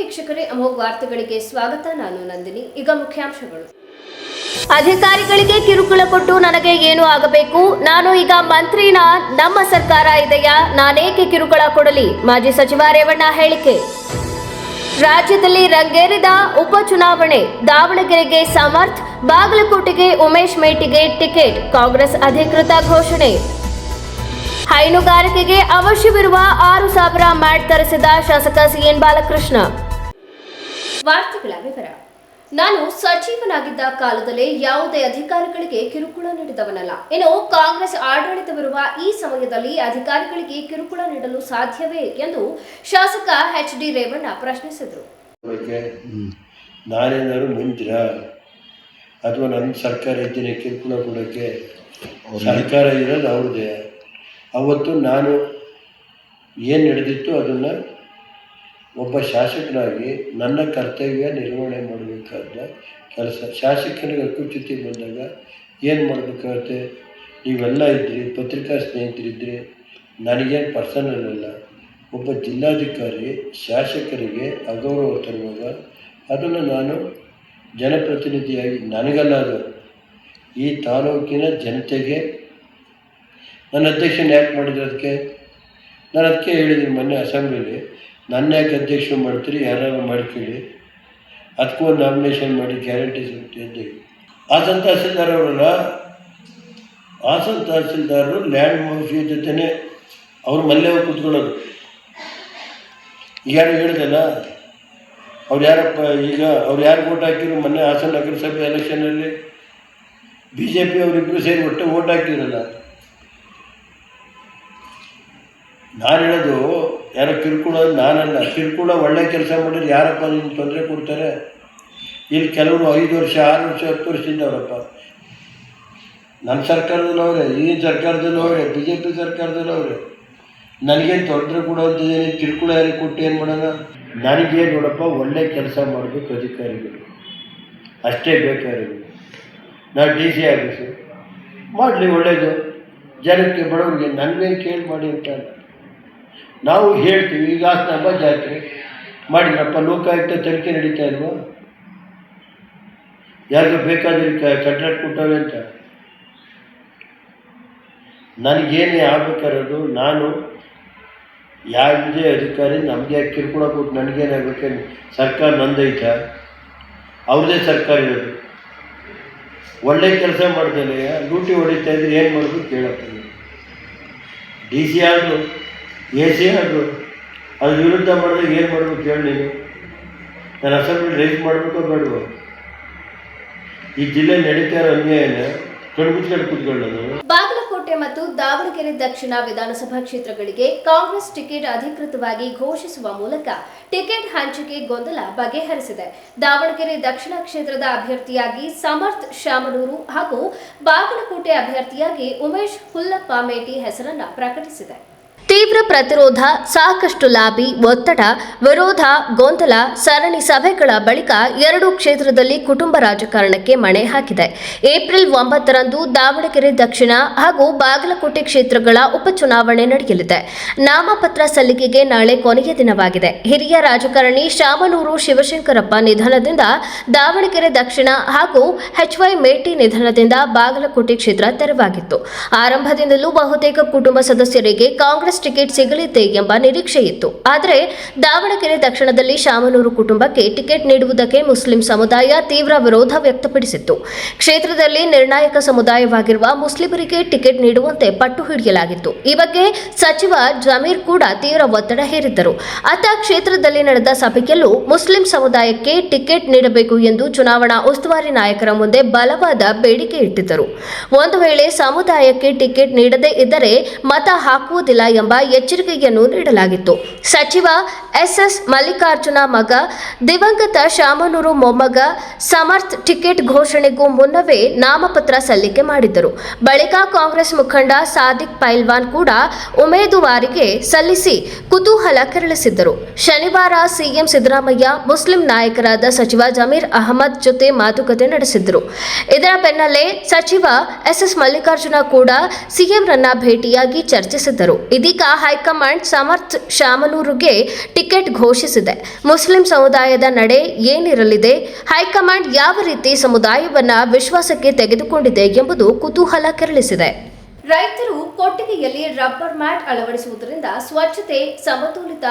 ವೀಕ್ಷಕರೇ, ಅಮೋಘ ವಾರ್ತೆಗಳಿಗೆ ಸ್ವಾಗತ. ನಾನು ನಂದಿನಿ. ಈಗ ಮುಖ್ಯಾಂಶಗಳು. ಅಧಿಕಾರಿಗಳಿಗೆ ಕಿರುಕುಳ ಕೊಟ್ಟು ನನಗೆ ಏನು ಆಗಬೇಕು? ನಾನು ಈಗ ಮಂತ್ರಿನ? ನಮ್ಮ ಸರ್ಕಾರ ಇದೆಯಾ? ನಾನೇಕೆ ಕಿರುಕುಳ ಕೊಡಲಿ? ಮಾಜಿ ಸಚಿವ ರೇವಣ್ಣ ಹೇಳಿಕೆ. ರಾಜ್ಯದಲ್ಲಿ ರಂಗೇರಿದ ಉಪಚುನಾವಣೆ. ದಾವಣಗೆರೆಗೆ ಸಮರ್ಥ್, ಬಾಗಲಕೋಟೆಗೆ ಉಮೇಶ್ ಮೇಟಿಗೆ ಟಿಕೆಟ್. ಕಾಂಗ್ರೆಸ್ ಅಧಿಕೃತ ಘೋಷಣೆ. ಹೈನುಗಾರಿಕೆಗೆ ಅವಶ್ಯವಿರುವ 6,000 ಮ್ಯಾಟ್ ತರಿಸಿದ ಶಾಸಕ ಸಿಎನ್ ಬಾಲಕೃಷ್ಣ. ವಾರ್ತೆಗಳ ವಿವರ. ನಾನು ಸಚಿವನಾಗಿದ್ದ ಕಾಲದಲ್ಲೇ ಯಾವುದೇ ಅಧಿಕಾರಿಗಳಿಗೆ ಕಿರುಕುಳ ನೀಡಿದವನಲ್ಲ. ಇನ್ನು ಕಾಂಗ್ರೆಸ್ ಆಡಳಿತವಿರುವ ಈ ಸಮಯದಲ್ಲಿ ಅಧಿಕಾರಿಗಳಿಗೆ ಕಿರುಕುಳ ನೀಡಲು ಸಾಧ್ಯವೇ ಎಂದು ಶಾಸಕ ಎಚ್.ಡಿ. ರೇವಣ್ಣ ಪ್ರಶ್ನಿಸಿದರು. ನಾನೇನಾದ್ರು ಮುಂದಿರ ಅಥವಾ ನನ್ನ ಸರ್ಕಾರ ಇದ್ದೀನಿ ಕಿರುಕುಳ ಕೊಡೋಕ್ಕೆ? ಸರ್ಕಾರ ಇರೋದು ಅವ್ರದ್ದೇ. ಅವತ್ತು ನಾನು ಏನು ನಡೆದಿತ್ತು ಅದನ್ನು ಒಬ್ಬ ಶಾಸಕನಾಗಿ ನನ್ನ ಕರ್ತವ್ಯ ನಿರ್ವಹಣೆ ಮಾಡಬೇಕಾದ ಕೆಲಸ. ಶಾಸಕನಿಗೆ ಹಕ್ಕುಚ್ಯುತಿ ಬಂದಾಗ ಏನು ಮಾಡಬೇಕಾಗುತ್ತೆ? ನೀವೆಲ್ಲ ಇದ್ರಿ, ಪತ್ರಿಕಾ ಸ್ನೇಹಿತರಿದ್ರಿ, ನನಗೇನು ಪರ್ಸನಲ್ ಅಲ್ಲ. ಒಬ್ಬ ಜಿಲ್ಲಾಧಿಕಾರಿ ಶಾಸಕರಿಗೆ ಅಗೌರವ ತರುವಾಗ ಅದನ್ನು ನಾನು ಜನಪ್ರತಿನಿಧಿಯಾಗಿ ನನಗಲ್ಲ, ಅದು ಈ ತಾಲೂಕಿನ ಜನತೆಗೆ ನನ್ನ ಅಧ್ಯಕ್ಷನ ಯಾಕೆ ಮಾಡಿದ್ರು? ನಾನು ಅದಕ್ಕೆ ಹೇಳಿದ್ದೀನಿ ಮೊನ್ನೆ ಅಸೆಂಬ್ಲಿಲಿ, ನನ್ನ ಯಾಕೆ ಅಧ್ಯಕ್ಷರು ಮಾಡ್ತೀರಿ, ಯಾರು ಮಾಡ್ಕೊಳ್ಳಿ, ಅದಕ್ಕೂ ಒಂದು ನಾಮಿನೇಷನ್ ಮಾಡಿ ಗ್ಯಾರಂಟಿ ಸಿಗುತ್ತೆ ಅಂತ. ಹಾಸನ ತಹಸೀಲ್ದಾರ್ ಅವರಲ್ಲ, ಹಾಸನ ತಹಸೀಲ್ದಾರರು ಲ್ಯಾಂಡ್ ಮಾಫಿಯಾ ಜೊತೆನೇ ಅವ್ರ ಮಲ್ಲೆ ಹೋಗಿ ಕೂತ್ಕೊಳ್ಳೋದು. ಈಗ ಯಾರು ಹೇಳಿದಲ್ಲ, ಅವ್ರು ಯಾರಪ್ಪ, ಈಗ ಅವ್ರು ಯಾರು ಓಟ್ ಹಾಕಿದ್ರು ಮೊನ್ನೆ ಹಾಸನ ನಗರಸಭೆ ಎಲೆಕ್ಷನಲ್ಲಿ? BJP ಅವರಿಬ್ಬರು ಸೇರಿ ಒಟ್ಟು ಓಟ್ ಹಾಕಿದ್ರಲ್ಲ. ನಾನು ಹೇಳೋದು ಯಾರೋ ಕಿರುಕುಳ ನಾನಲ್ಲ. ಕಿರುಕುಳ ಒಳ್ಳೆ ಕೆಲಸ ಮಾಡಿದ್ರೆ ಯಾರಪ್ಪ ನಿಮ್ಗೆ ತೊಂದರೆ ಕೊಡ್ತಾರೆ? ಇಲ್ಲಿ ಕೆಲವರು 5 ವರ್ಷ 6 ವರ್ಷ 10 ವರ್ಷದಿಂದ ಅವರಪ್ಪ. ನನ್ನ ಸರ್ಕಾರದಲ್ಲೂ ಅವರೇ, ಈ ಸರ್ಕಾರದಲ್ಲೂ ಅವರೇ, BJP ಸರ್ಕಾರದಲ್ಲೂ ಅವರೇ. ನನಗೇನು ತೊಂದರೆ ಕೊಡೋದೇನು? ಕಿರುಕುಳ ಯಾರಿಗೆ ಕೊಟ್ಟು ಏನು ಮಾಡೋಣ? ನನಗೇ ನೋಡಪ್ಪ, ಒಳ್ಳೆ ಕೆಲಸ ಮಾಡಬೇಕು ಅಧಿಕಾರಿಗಳು, ಅಷ್ಟೇ ಬೇಕಾಗಿರೋದು. ನಾನು DC ಆಫೀಸು ಮಾಡಲಿ, ಒಳ್ಳೆಯದು ಜನಕ್ಕೆ ಬಡವರಿಗೆ. ನನಗೇನು ಕೇಳಿ ಮಾಡಿ ಅಂತ ನಾವು ಹೇಳ್ತೀವಿ. ಈಗ ಹಬ್ಬ ಜಾತ್ರೆ ಮಾಡಿದ್ರಪ್ಪ, ಲೋಕಾಯುಕ್ತ ತನಿಖೆ ನಡೀತಾ ಇಲ್ವಾ? ಯಾರಿಗೂ ಬೇಕಾದ್ರೆ ಕಂಟ್ರಾಕ್ಟ್ ಕೊಟ್ಟವೆ ಅಂತ. ನನಗೇನೇ ಆಗಬೇಕಾರೋದು, ನಾನು ಯಾವುದೇ ಅಧಿಕಾರಿ ನಮಗೆ ಕಿರುಕುಳ ಕೊಟ್ಟು ನನಗೇನಾಗಬೇಕು? ಸರ್ಕಾರ ನಂದೈತ, ಅವ್ರದ್ದೇ ಸರ್ಕಾರ ಇರೋದು. ಒಳ್ಳೆ ಕೆಲಸ ಮಾಡ್ದೇನೆ ಲೂಟಿ ಹೊಡಿತಾ ಇದ್ರೆ ಏನು ಮಾಡೋದು ಕೇಳಪ್ಪ. DC ಆದರೂ AC ಆದರೂ ಅದ್ರ ವಿರುದ್ಧ ಮಾಡಿದ್ರೆ ಏನು ಮಾಡಬೇಕು ಹೇಳಿ ನೀನು? ನಾನು ಅಸೆಂಬ್ಲಿ ರೈಸ್ ಮಾಡಬೇಕೋ ಬೇಡವೋ? ಈ ಜಿಲ್ಲೆ ನಡೀತಾ ಇರೋ ಅನ್ಯಾಯನ ಕೂತ್ಕೊಳ್ಳೋದು. ಬಾಗಲಕೋಟೆ ಮತ್ತು ದಾವಣಗೆರೆ ದಕ್ಷಿಣ ವಿಧಾನಸಭಾ ಕ್ಷೇತ್ರಗಳಿಗೆ ಕಾಂಗ್ರೆಸ್ ಟಿಕೆಟ್ ಅಧಿಕೃತವಾಗಿ ಘೋಷಿಸುವ ಮೂಲಕ ಟಿಕೆಟ್ ಹಂಚಿಕೆ ಗೊಂದಲ ಬಗೆಹರಿಸಿದೆ. ದಾವಣಗೆರೆ ದಕ್ಷಿಣ ಕ್ಷೇತ್ರದ ಅಭ್ಯರ್ಥಿಯಾಗಿ ಸಮರ್ಥ್ ಶಾಮನೂರು ಹಾಗೂ ಬಾಗಲಕೋಟೆ ಅಭ್ಯರ್ಥಿಯಾಗಿ ಉಮೇಶ್ ಹುಲ್ಲಪ್ಪ ಮೇಟಿ ಹೆಸರನ್ನು ಪ್ರಕಟಿಸಿದೆ. ತೀವ್ರ ಪ್ರತಿರೋಧ, ಸಾಕಷ್ಟು ಲಾಬಿ, ಒತ್ತಡ, ವಿರೋಧ, ಗೊಂದಲ, ಸರಣಿ ಸಭೆಗಳ ಬಳಿಕ 2 ಕ್ಷೇತ್ರದಲ್ಲಿ ಕುಟುಂಬ ರಾಜಕಾರಣಕ್ಕೆ ಮಣೆ ಹಾಕಿದೆ. ಏಪ್ರಿಲ್ 9ರಂದು ದಾವಣಗೆರೆ ದಕ್ಷಿಣ ಹಾಗೂ ಬಾಗಲಕೋಟೆ ಕ್ಷೇತ್ರಗಳ ಉಪಚುನಾವಣೆ ನಡೆಯಲಿದೆ. ನಾಮಪತ್ರ ಸಲ್ಲಿಕೆಗೆ ನಾಳೆ ಕೊನೆಯ ದಿನವಾಗಿದೆ. ಹಿರಿಯ ರಾಜಕಾರಣಿ ಶಾಮನೂರು ಶಿವಶಂಕರಪ್ಪ ನಿಧನದಿಂದ ದಾವಣಗೆರೆ ದಕ್ಷಿಣ ಹಾಗೂ HY ಮೇಟಿ ನಿಧನದಿಂದ ಬಾಗಲಕೋಟೆ ಕ್ಷೇತ್ರ ತೆರವಾಗಿತ್ತು. ಆರಂಭದಿಂದಲೂ ಬಹುತೇಕ ಕುಟುಂಬ ಸದಸ್ಯರಿಗೆ ಕಾಂಗ್ರೆಸ್ ಟಿಕೆಟ್ ಸಿಗಲಿದೆ ಎಂಬ ನಿರೀಕ್ಷೆ ಇತ್ತು. ಆದರೆ ದಾವಣಗೆರೆ ದಕ್ಷಿಣದಲ್ಲಿ ಶಾಮನೂರು ಕುಟುಂಬಕ್ಕೆ ಟಿಕೆಟ್ ನೀಡುವುದಕ್ಕೆ ಮುಸ್ಲಿಂ ಸಮುದಾಯ ತೀವ್ರ ವಿರೋಧ ವ್ಯಕ್ತಪಡಿಸಿತ್ತು. ಕ್ಷೇತ್ರದಲ್ಲಿ ನಿರ್ಣಾಯಕ ಸಮುದಾಯವಾಗಿರುವ ಮುಸ್ಲಿಮರಿಗೆ ಟಿಕೆಟ್ ನೀಡುವಂತೆ ಪಟ್ಟು ಹಿಡಿಯಲಾಗಿತ್ತು. ಈ ಬಗ್ಗೆ ಸಚಿವ ಜಮೀರ್ ಕೂಡ ತೀವ್ರ ಒತ್ತಡ ಹೇರಿದ್ದರು. ಅತ್ತ ಕ್ಷೇತ್ರದಲ್ಲಿ ನಡೆದ ಸಭೆಯಲ್ಲೂ ಮುಸ್ಲಿಂ ಸಮುದಾಯಕ್ಕೆ ಟಿಕೆಟ್ ನೀಡಬೇಕು ಎಂದು ಚುನಾವಣಾ ಉಸ್ತುವಾರಿ ನಾಯಕರ ಮುಂದೆ ಬಲವಾದ ಬೇಡಿಕೆ ಇಟ್ಟಿದ್ದರು. ಒಂದು ವೇಳೆ ಸಮುದಾಯಕ್ಕೆ ಟಿಕೆಟ್ ನೀಡದೇ ಇದ್ದರೆ ಮತ ಹಾಕುವುದಿಲ್ಲ ಎಂಬ ಎಚ್ಚರಿಕೆಯನ್ನು ನೀಡಲಾಗಿತ್ತು. ಸಚಿವ SS ಮಲ್ಲಿಕಾರ್ಜುನ ಮಗ ದಿವಂಗತ ಶಾಮನೂರು ಮೊಮ್ಮಗ ಸಮರ್ಥ್ ಟಿಕೆಟ್ ಘೋಷಣೆಗೂ ಮುನ್ನವೇ ನಾಮಪತ್ರ ಸಲ್ಲಿಕೆ ಮಾಡಿದ್ದರು. ಬಳಿಕ ಕಾಂಗ್ರೆಸ್ ಮುಖಂಡ ಸಾದಿಕ್ ಪೈಲ್ವಾನ್ ಕೂಡ ಉಮೇದುವಾರಿಗೆ ಸಲ್ಲಿಸಿ ಕುತೂಹಲ ಕೆರಳಿಸಿದ್ದರು. ಶನಿವಾರ ಸಿಎಂ ಸಿದ್ದರಾಮಯ್ಯ ಮುಸ್ಲಿಂ ನಾಯಕರಾದ ಸಚಿವ ಜಮೀರ್ ಅಹಮದ್ ಜೊತೆ ಮಾತುಕತೆ ನಡೆಸಿದ್ದರು. ಇದರ ಬೆನ್ನಲ್ಲೇ ಸಚಿವ SS ಮಲ್ಲಿಕಾರ್ಜುನ ಕೂಡ ಸಿಎಂರನ್ನ ಭೇಟಿಯಾಗಿ ಚರ್ಚಿಸಿದ್ದರು. ಇದೀಗ ಇದೀಗ ಹೈಕಮಾಂಡ್ ಸಮರ್ಥ್ ಶಾಮನೂರುಗೆ ಟಿಕೆಟ್ ಘೋಷಿಸಿದೆ. ಮುಸ್ಲಿಂ ಸಮುದಾಯದ ನಡೆ ಏನಿರಲಿದೆ, ಹೈಕಮಾಂಡ್ ಯಾವ ರೀತಿ ಸಮುದಾಯವನ್ನ ವಿಶ್ವಾಸಕ್ಕೆ ತೆಗೆದುಕೊಂಡಿದೆ ಎಂಬುದು ಕುತೂಹಲ ಕೆರಳಿಸಿದೆ. ರೈತರು ಕೊಟ್ಟಿಗೆಯಲ್ಲಿ ರಬ್ಬರ್ ಮ್ಯಾಟ್ ಅಳವಡಿಸುವುದರಿಂದ ಸ್ವಚ್ಛತೆ, ಸಮತೋಲಿತ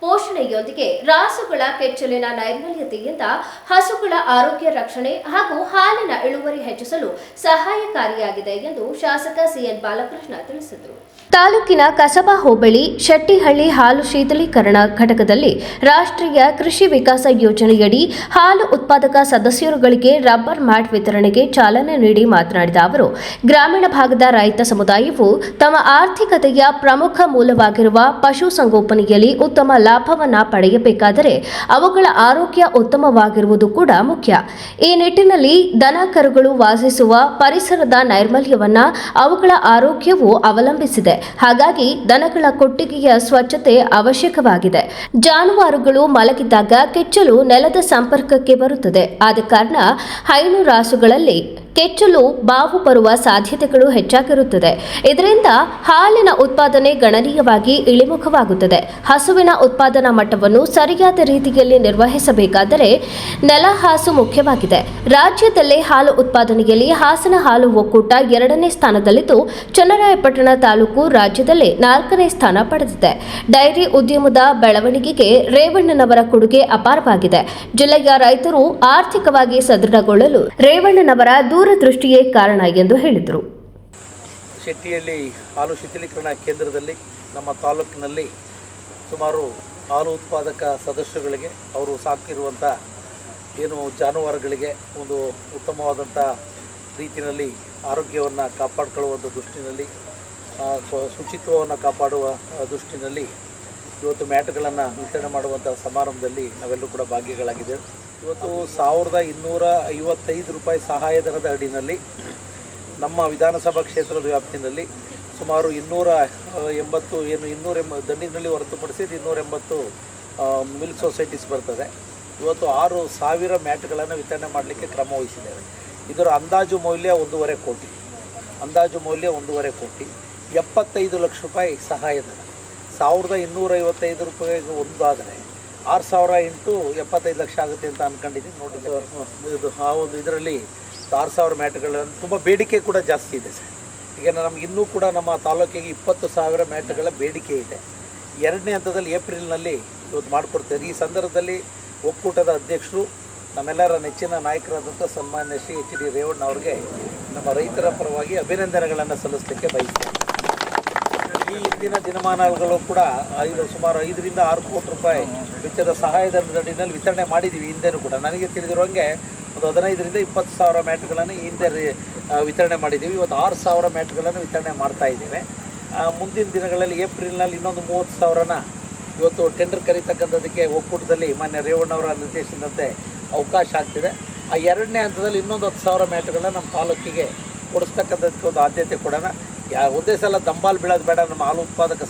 ಪೋಷಣೆಯೊಂದಿಗೆ ರಾಸುಗಳ ಕೆಚ್ಚಲಿನ ನೈರ್ಮಲ್ಯತೆಯಿಂದ ಹಸುಗಳ ಆರೋಗ್ಯ ರಕ್ಷಣೆ ಹಾಗೂ ಹಾಲಿನ ಇಳುವರಿ ಹೆಚ್ಚಿಸಲು ಸಹಾಯಕಾರಿಯಾಗಿದೆ ಎಂದು ಶಾಸಕ ಸಿಎನ್ ಬಾಲಕೃಷ್ಣ ತಿಳಿಸಿದರು. ತಾಲೂಕಿನ ಕಸಬಾ ಹೋಬಳಿ ಶೆಟ್ಟಿಹಳ್ಳಿ ಹಾಲು ಶೀತಲೀಕರಣ ಘಟಕದಲ್ಲಿ ರಾಷ್ಟ್ರೀಯ ಕೃಷಿ ವಿಕಾಸ ಯೋಜನೆಯಡಿ ಹಾಲು ಉತ್ಪಾದಕ ಸದಸ್ಯರುಗಳಿಗೆ ರಬ್ಬರ್ ಮ್ಯಾಟ್ ವಿತರಣೆಗೆ ಚಾಲನೆ ನೀಡಿ ಮಾತನಾಡಿದ ಅವರು, ಗ್ರಾಮೀಣ ಭಾಗದ ರೈತ ಸಮುದಾಯವು ತಮ್ಮ ಆರ್ಥಿಕತೆಯ ಪ್ರಮುಖ ಮೂಲವಾಗಿರುವ ಪಶುಸಂಗೋಪನೆಯಲ್ಲಿ ಉತ್ತಮ ಲಾಭವನ್ನ ಪಡೆಯಬೇಕಾದರೆ ಅವುಗಳ ಆರೋಗ್ಯ ಉತ್ತಮವಾಗಿರುವುದು ಕೂಡ ಮುಖ್ಯ. ಈ ನಿಟ್ಟಿನಲ್ಲಿ ದನ ಕರುಗಳು ವಾಸಿಸುವ ಪರಿಸರದ ನೈರ್ಮಲ್ಯವನ್ನ ಅವುಗಳ ಆರೋಗ್ಯವು ಅವಲಂಬಿಸಿದೆ. ಹಾಗಾಗಿ ದನಗಳ ಕೊಟ್ಟಿಗೆಯ ಸ್ವಚ್ಛತೆ ಅವಶ್ಯಕವಾಗಿದೆ. ಜಾನುವಾರುಗಳು ಮಲಗಿದಾಗ ಕೆಚ್ಚಲು ನೆಲದ ಸಂಪರ್ಕಕ್ಕೆ ಬರುತ್ತದೆ. ಆದ ಕಾರಣ ಹೈನು ರಾಸುಗಳಲ್ಲಿ ಕೆಚ್ಚಲು ಬಾವು ಬರುವ ಸಾಧ್ಯತೆಗಳು ಹೆಚ್ಚಾಗಿರುತ್ತದೆ. ಇದರಿಂದ ಹಾಲಿನ ಉತ್ಪಾದನೆ ಗಣನೀಯವಾಗಿ ಇಳಿಮುಖವಾಗುತ್ತದೆ. ಹಸುವಿನ ಉತ್ಪಾದನಾ ಮಟ್ಟವನ್ನು ಸರಿಯಾದ ರೀತಿಯಲ್ಲಿ ನಿರ್ವಹಿಸಬೇಕಾದರೆ ನೆಲಹಾಸು ಮುಖ್ಯವಾಗಿದೆ. ರಾಜ್ಯದಲ್ಲೇ ಹಾಲು ಉತ್ಪಾದನೆಯಲ್ಲಿ ಹಾಸನ ಹಾಲು ಒಕ್ಕೂಟ 2ನೇ ಸ್ಥಾನದಲ್ಲಿದ್ದು, ಚನ್ನರಾಯಪಟ್ಟಣ ತಾಲೂಕು ರಾಜ್ಯದಲ್ಲೇ 4ನೇ ಸ್ಥಾನ ಪಡೆದಿದೆ. ಡೈರಿ ಉದ್ಯಮದ ಬೆಳವಣಿಗೆಗೆ ರೇವಣ್ಣನವರ ಕೊಡುಗೆ ಅಪಾರವಾಗಿದೆ. ಜಿಲ್ಲೆಯ ರೈತರು ಆರ್ಥಿಕವಾಗಿ ಸದೃಢಗೊಳ್ಳಲು ರೇವಣ್ಣನವರ ದೂರದೃಷ್ಟಿಯೇ ಕಾರಣ ಎಂದು ಹೇಳಿದರು. ಶೆಟ್ಟಿಹಳ್ಳಿ ಹಾಲು ಶೀತಲೀಕರಣ ಕೇಂದ್ರದಲ್ಲಿ ನಮ್ಮ ತಾಲೂಕಿನಲ್ಲಿ ಸುಮಾರು ಹಾಲು ಉತ್ಪಾದಕ ಸದಸ್ಯರುಗಳಿಗೆ ಅವರು ಸಾಕಿರುವಂಥ ಏನು ಜಾನುವಾರುಗಳಿಗೆ ಒಂದು ಉತ್ತಮವಾದಂಥ ರೀತಿಯಲ್ಲಿ ಆರೋಗ್ಯವನ್ನು ಕಾಪಾಡಿಕೊಳ್ಳುವಂಥ ದೃಷ್ಟಿನಲ್ಲಿ, ಶುಚಿತ್ವವನ್ನು ಕಾಪಾಡುವ ದೃಷ್ಟಿನಲ್ಲಿ ಇವತ್ತು ಮ್ಯಾಟ್ಗಳನ್ನು ವಿತರಣೆ ಮಾಡುವಂಥ ಸಮಾರಂಭದಲ್ಲಿ ನಾವೆಲ್ಲರೂ ಕೂಡ ಭಾಗಿಗಳಾಗಿದ್ದೇವೆ. ಇವತ್ತು 1255 ರೂಪಾಯಿ ಸಹಾಯಧನದ ಅಡಿನಲ್ಲಿ ನಮ್ಮ ವಿಧಾನಸಭಾ ಕ್ಷೇತ್ರದ ವ್ಯಾಪ್ತಿಯಲ್ಲಿ ಸುಮಾರು 280 ದಂಡಿನಲ್ಲಿ ಹೊರತುಪಡಿಸಿ 280 ಮಿಲ್ಕ್ ಸೊಸೈಟೀಸ್ ಬರ್ತದೆ. ಇವತ್ತು 6,000 ಮ್ಯಾಟ್ಗಳನ್ನು ವಿತರಣೆ ಮಾಡಲಿಕ್ಕೆ ಕ್ರಮ ವಹಿಸಿದ್ದೇವೆ. ಇದರ ಅಂದಾಜು ಮೌಲ್ಯ 1.5 ಕೋಟಿ. 75 ಲಕ್ಷ ರೂಪಾಯಿ ಸಹಾಯಧನ. 1255 ರೂಪಾಯಿಗೆ ಒಂದು ಆದರೆ 6,000 ಇಂಟು 75 ಲಕ್ಷ ಆಗುತ್ತೆ ಅಂತ ಅಂದ್ಕೊಂಡಿದ್ದೀನಿ. ನೋಡಿ, ಇದು ಆ ಒಂದು ಇದರಲ್ಲಿ 6,000 ಮ್ಯಾಟ್ಗಳನ್ನು ತುಂಬ ಬೇಡಿಕೆ ಕೂಡ ಜಾಸ್ತಿ ಇದೆ ಸರ್. ಈಗ ನಮ್ಗೆ ಇನ್ನೂ ಕೂಡ ನಮ್ಮ ತಾಲೂಕಿಗೆ 20,000 ಮ್ಯಾಟ್ಗಳ ಬೇಡಿಕೆ ಇದೆ. 2ನೇ ಹಂತದಲ್ಲಿ ಏಪ್ರಿಲ್ನಲ್ಲಿ ಇವತ್ತು ಮಾಡಿಕೊಡ್ತೇವೆ. ಈ ಸಂದರ್ಭದಲ್ಲಿ ಒಕ್ಕೂಟದ ಅಧ್ಯಕ್ಷರು, ನಮ್ಮೆಲ್ಲರ ನೆಚ್ಚಿನ ನಾಯಕರಾದಂಥ ಸನ್ಮಾನ್ಯ ಶ್ರೀ H.D. ರೇವಣ್ಣ ಅವರಿಗೆ ನಮ್ಮ ರೈತರ ಪರವಾಗಿ ಅಭಿನಂದನೆಗಳನ್ನು ಸಲ್ಲಿಸಲಿಕ್ಕೆ ಬಯಸ್ತೇನೆ. ಈ ಹಿಂದಿನ ದಿನಮಾನಗಳು ಕೂಡ ಸುಮಾರು 5 ರಿಂದ 6 ಕೋಟಿ ರೂಪಾಯಿ ವೆಚ್ಚದ ಸಹಾಯಧನದಡಿನಲ್ಲಿ ವಿತರಣೆ ಮಾಡಿದ್ದೀವಿ. ಹಿಂದೆನೂ ಕೂಡ ನನಗೆ ತಿಳಿದಿರುವಂಗೆ ಒಂದು 15 ರಿಂದ 20 ಸಾವಿರ ಮ್ಯಾಟ್ಗಳನ್ನು ಹಿಂದೆ ವಿತರಣೆ ಮಾಡಿದ್ದೀವಿ. ಇವತ್ತು 6,000 ಮ್ಯಾಟ್ಗಳನ್ನು ವಿತರಣೆ ಮಾಡ್ತಾ ಇದ್ದೇವೆ. ಮುಂದಿನ ದಿನಗಳಲ್ಲಿ ಏಪ್ರಿಲ್ನಲ್ಲಿ ಇನ್ನೊಂದು 30,000ನ ಇವತ್ತು ಟೆಂಡರ್ ಕರೀತಕ್ಕಂಥದ್ದಕ್ಕೆ ಒಕ್ಕೂಟದಲ್ಲಿ ಮಾನ್ಯ ರೇವಣ್ಣವರ ನಿರ್ದೇಶನದಂತೆ ಅವಕಾಶ ಆಗ್ತಿದೆ. ಆ 2ನೇ ಹಂತದಲ್ಲಿ ಇನ್ನೊಂದು 10,000 ಮ್ಯಾಟ್ಗಳನ್ನ ನಮ್ಮ ತಾಲೂಕಿಗೆ ಕೊಡಿಸ್ತಕ್ಕಂಥದ್ದಕ್ಕೆ ಒಂದು ಆದ್ಯತೆ ಕೊಡೋಣ. ಒಂದೇ ಸಲ ದಂಬಾಲು ಬೀಳೋದು ಬೇಡ. ನಮ್ಮ ಹಾಲು ಉತ್ಪಾದಕ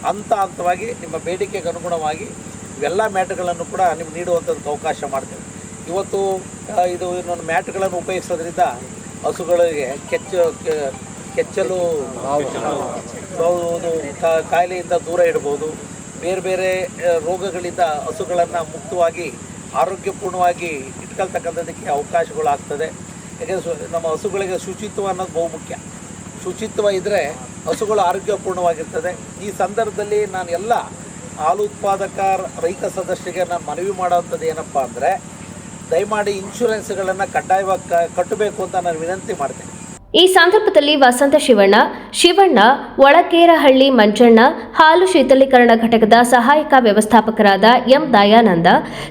ಹಂತವಾಗಿ ನಿಮ್ಮ ಬೇಡಿಕೆಗೆ ಅನುಗುಣವಾಗಿ ಇವೆಲ್ಲ ಮ್ಯಾಟ್ಗಳನ್ನು ಕೂಡ ನಿಮ್ಗೆ ನೀಡುವಂಥದ್ದಕ್ಕೆ ಅವಕಾಶ ಮಾಡ್ತೇವೆ. ಇವತ್ತು ಇದು ಇನ್ನೊಂದು ಮ್ಯಾಟ್ಗಳನ್ನು ಉಪಯೋಗಿಸೋದ್ರಿಂದ ಹಸುಗಳಿಗೆ ಕೆಚ್ಚಲು ಕಾಯಿಲೆಯಿಂದ ದೂರ ಇಡ್ಬೋದು. ಬೇರೆ ಬೇರೆ ರೋಗಗಳಿಂದ ಹಸುಗಳನ್ನು ಮುಕ್ತವಾಗಿ ಆರೋಗ್ಯಪೂರ್ಣವಾಗಿ ಇಟ್ಕೊಳ್ತಕ್ಕಂಥದ್ದಕ್ಕೆ ಅವಕಾಶಗಳಾಗ್ತದೆ. ಯಾಕೆಂದರೆ ನಮ್ಮ ಹಸುಗಳಿಗೆ ಶುಚಿತ್ವ ಅನ್ನೋದು ಬಹುಮುಖ್ಯ. ಶುಚಿತ್ವ ಇದ್ದರೆ ಹಸುಗಳು ಆರೋಗ್ಯಪೂರ್ಣವಾಗಿರ್ತದೆ. ಈ ಸಂದರ್ಭದಲ್ಲಿ ನಾನು ಎಲ್ಲ ಹಾಲು ಉತ್ಪಾದಕ ರೈತ ಸದಸ್ಯರಿಗೆ ನಾನು ಮನವಿ ಮಾಡೋವಂಥದ್ದು ಏನಪ್ಪ ಅಂದರೆ, ದಯಮಾಡಿ ಇನ್ಶೂರೆನ್ಸ್ಗಳನ್ನು ಕಡ್ಡಾಯವಾಗಿ ಕಟ್ಟಬೇಕು ಅಂತ ನಾನು ವಿನಂತಿ ಮಾಡ್ತೇನೆ. ಈ ಸಂದರ್ಭದಲ್ಲಿ ವಸಂತ ಶಿವಣ್ಣ, ಒಳಕೇರಹಳ್ಳಿ ಮಂಜಣ್ಣ, ಹಾಲು ಶೀತಲೀಕರಣ ಘಟಕದ ಸಹಾಯಕ ವ್ಯವಸ್ಥಾಪಕರಾದ M Dayanand,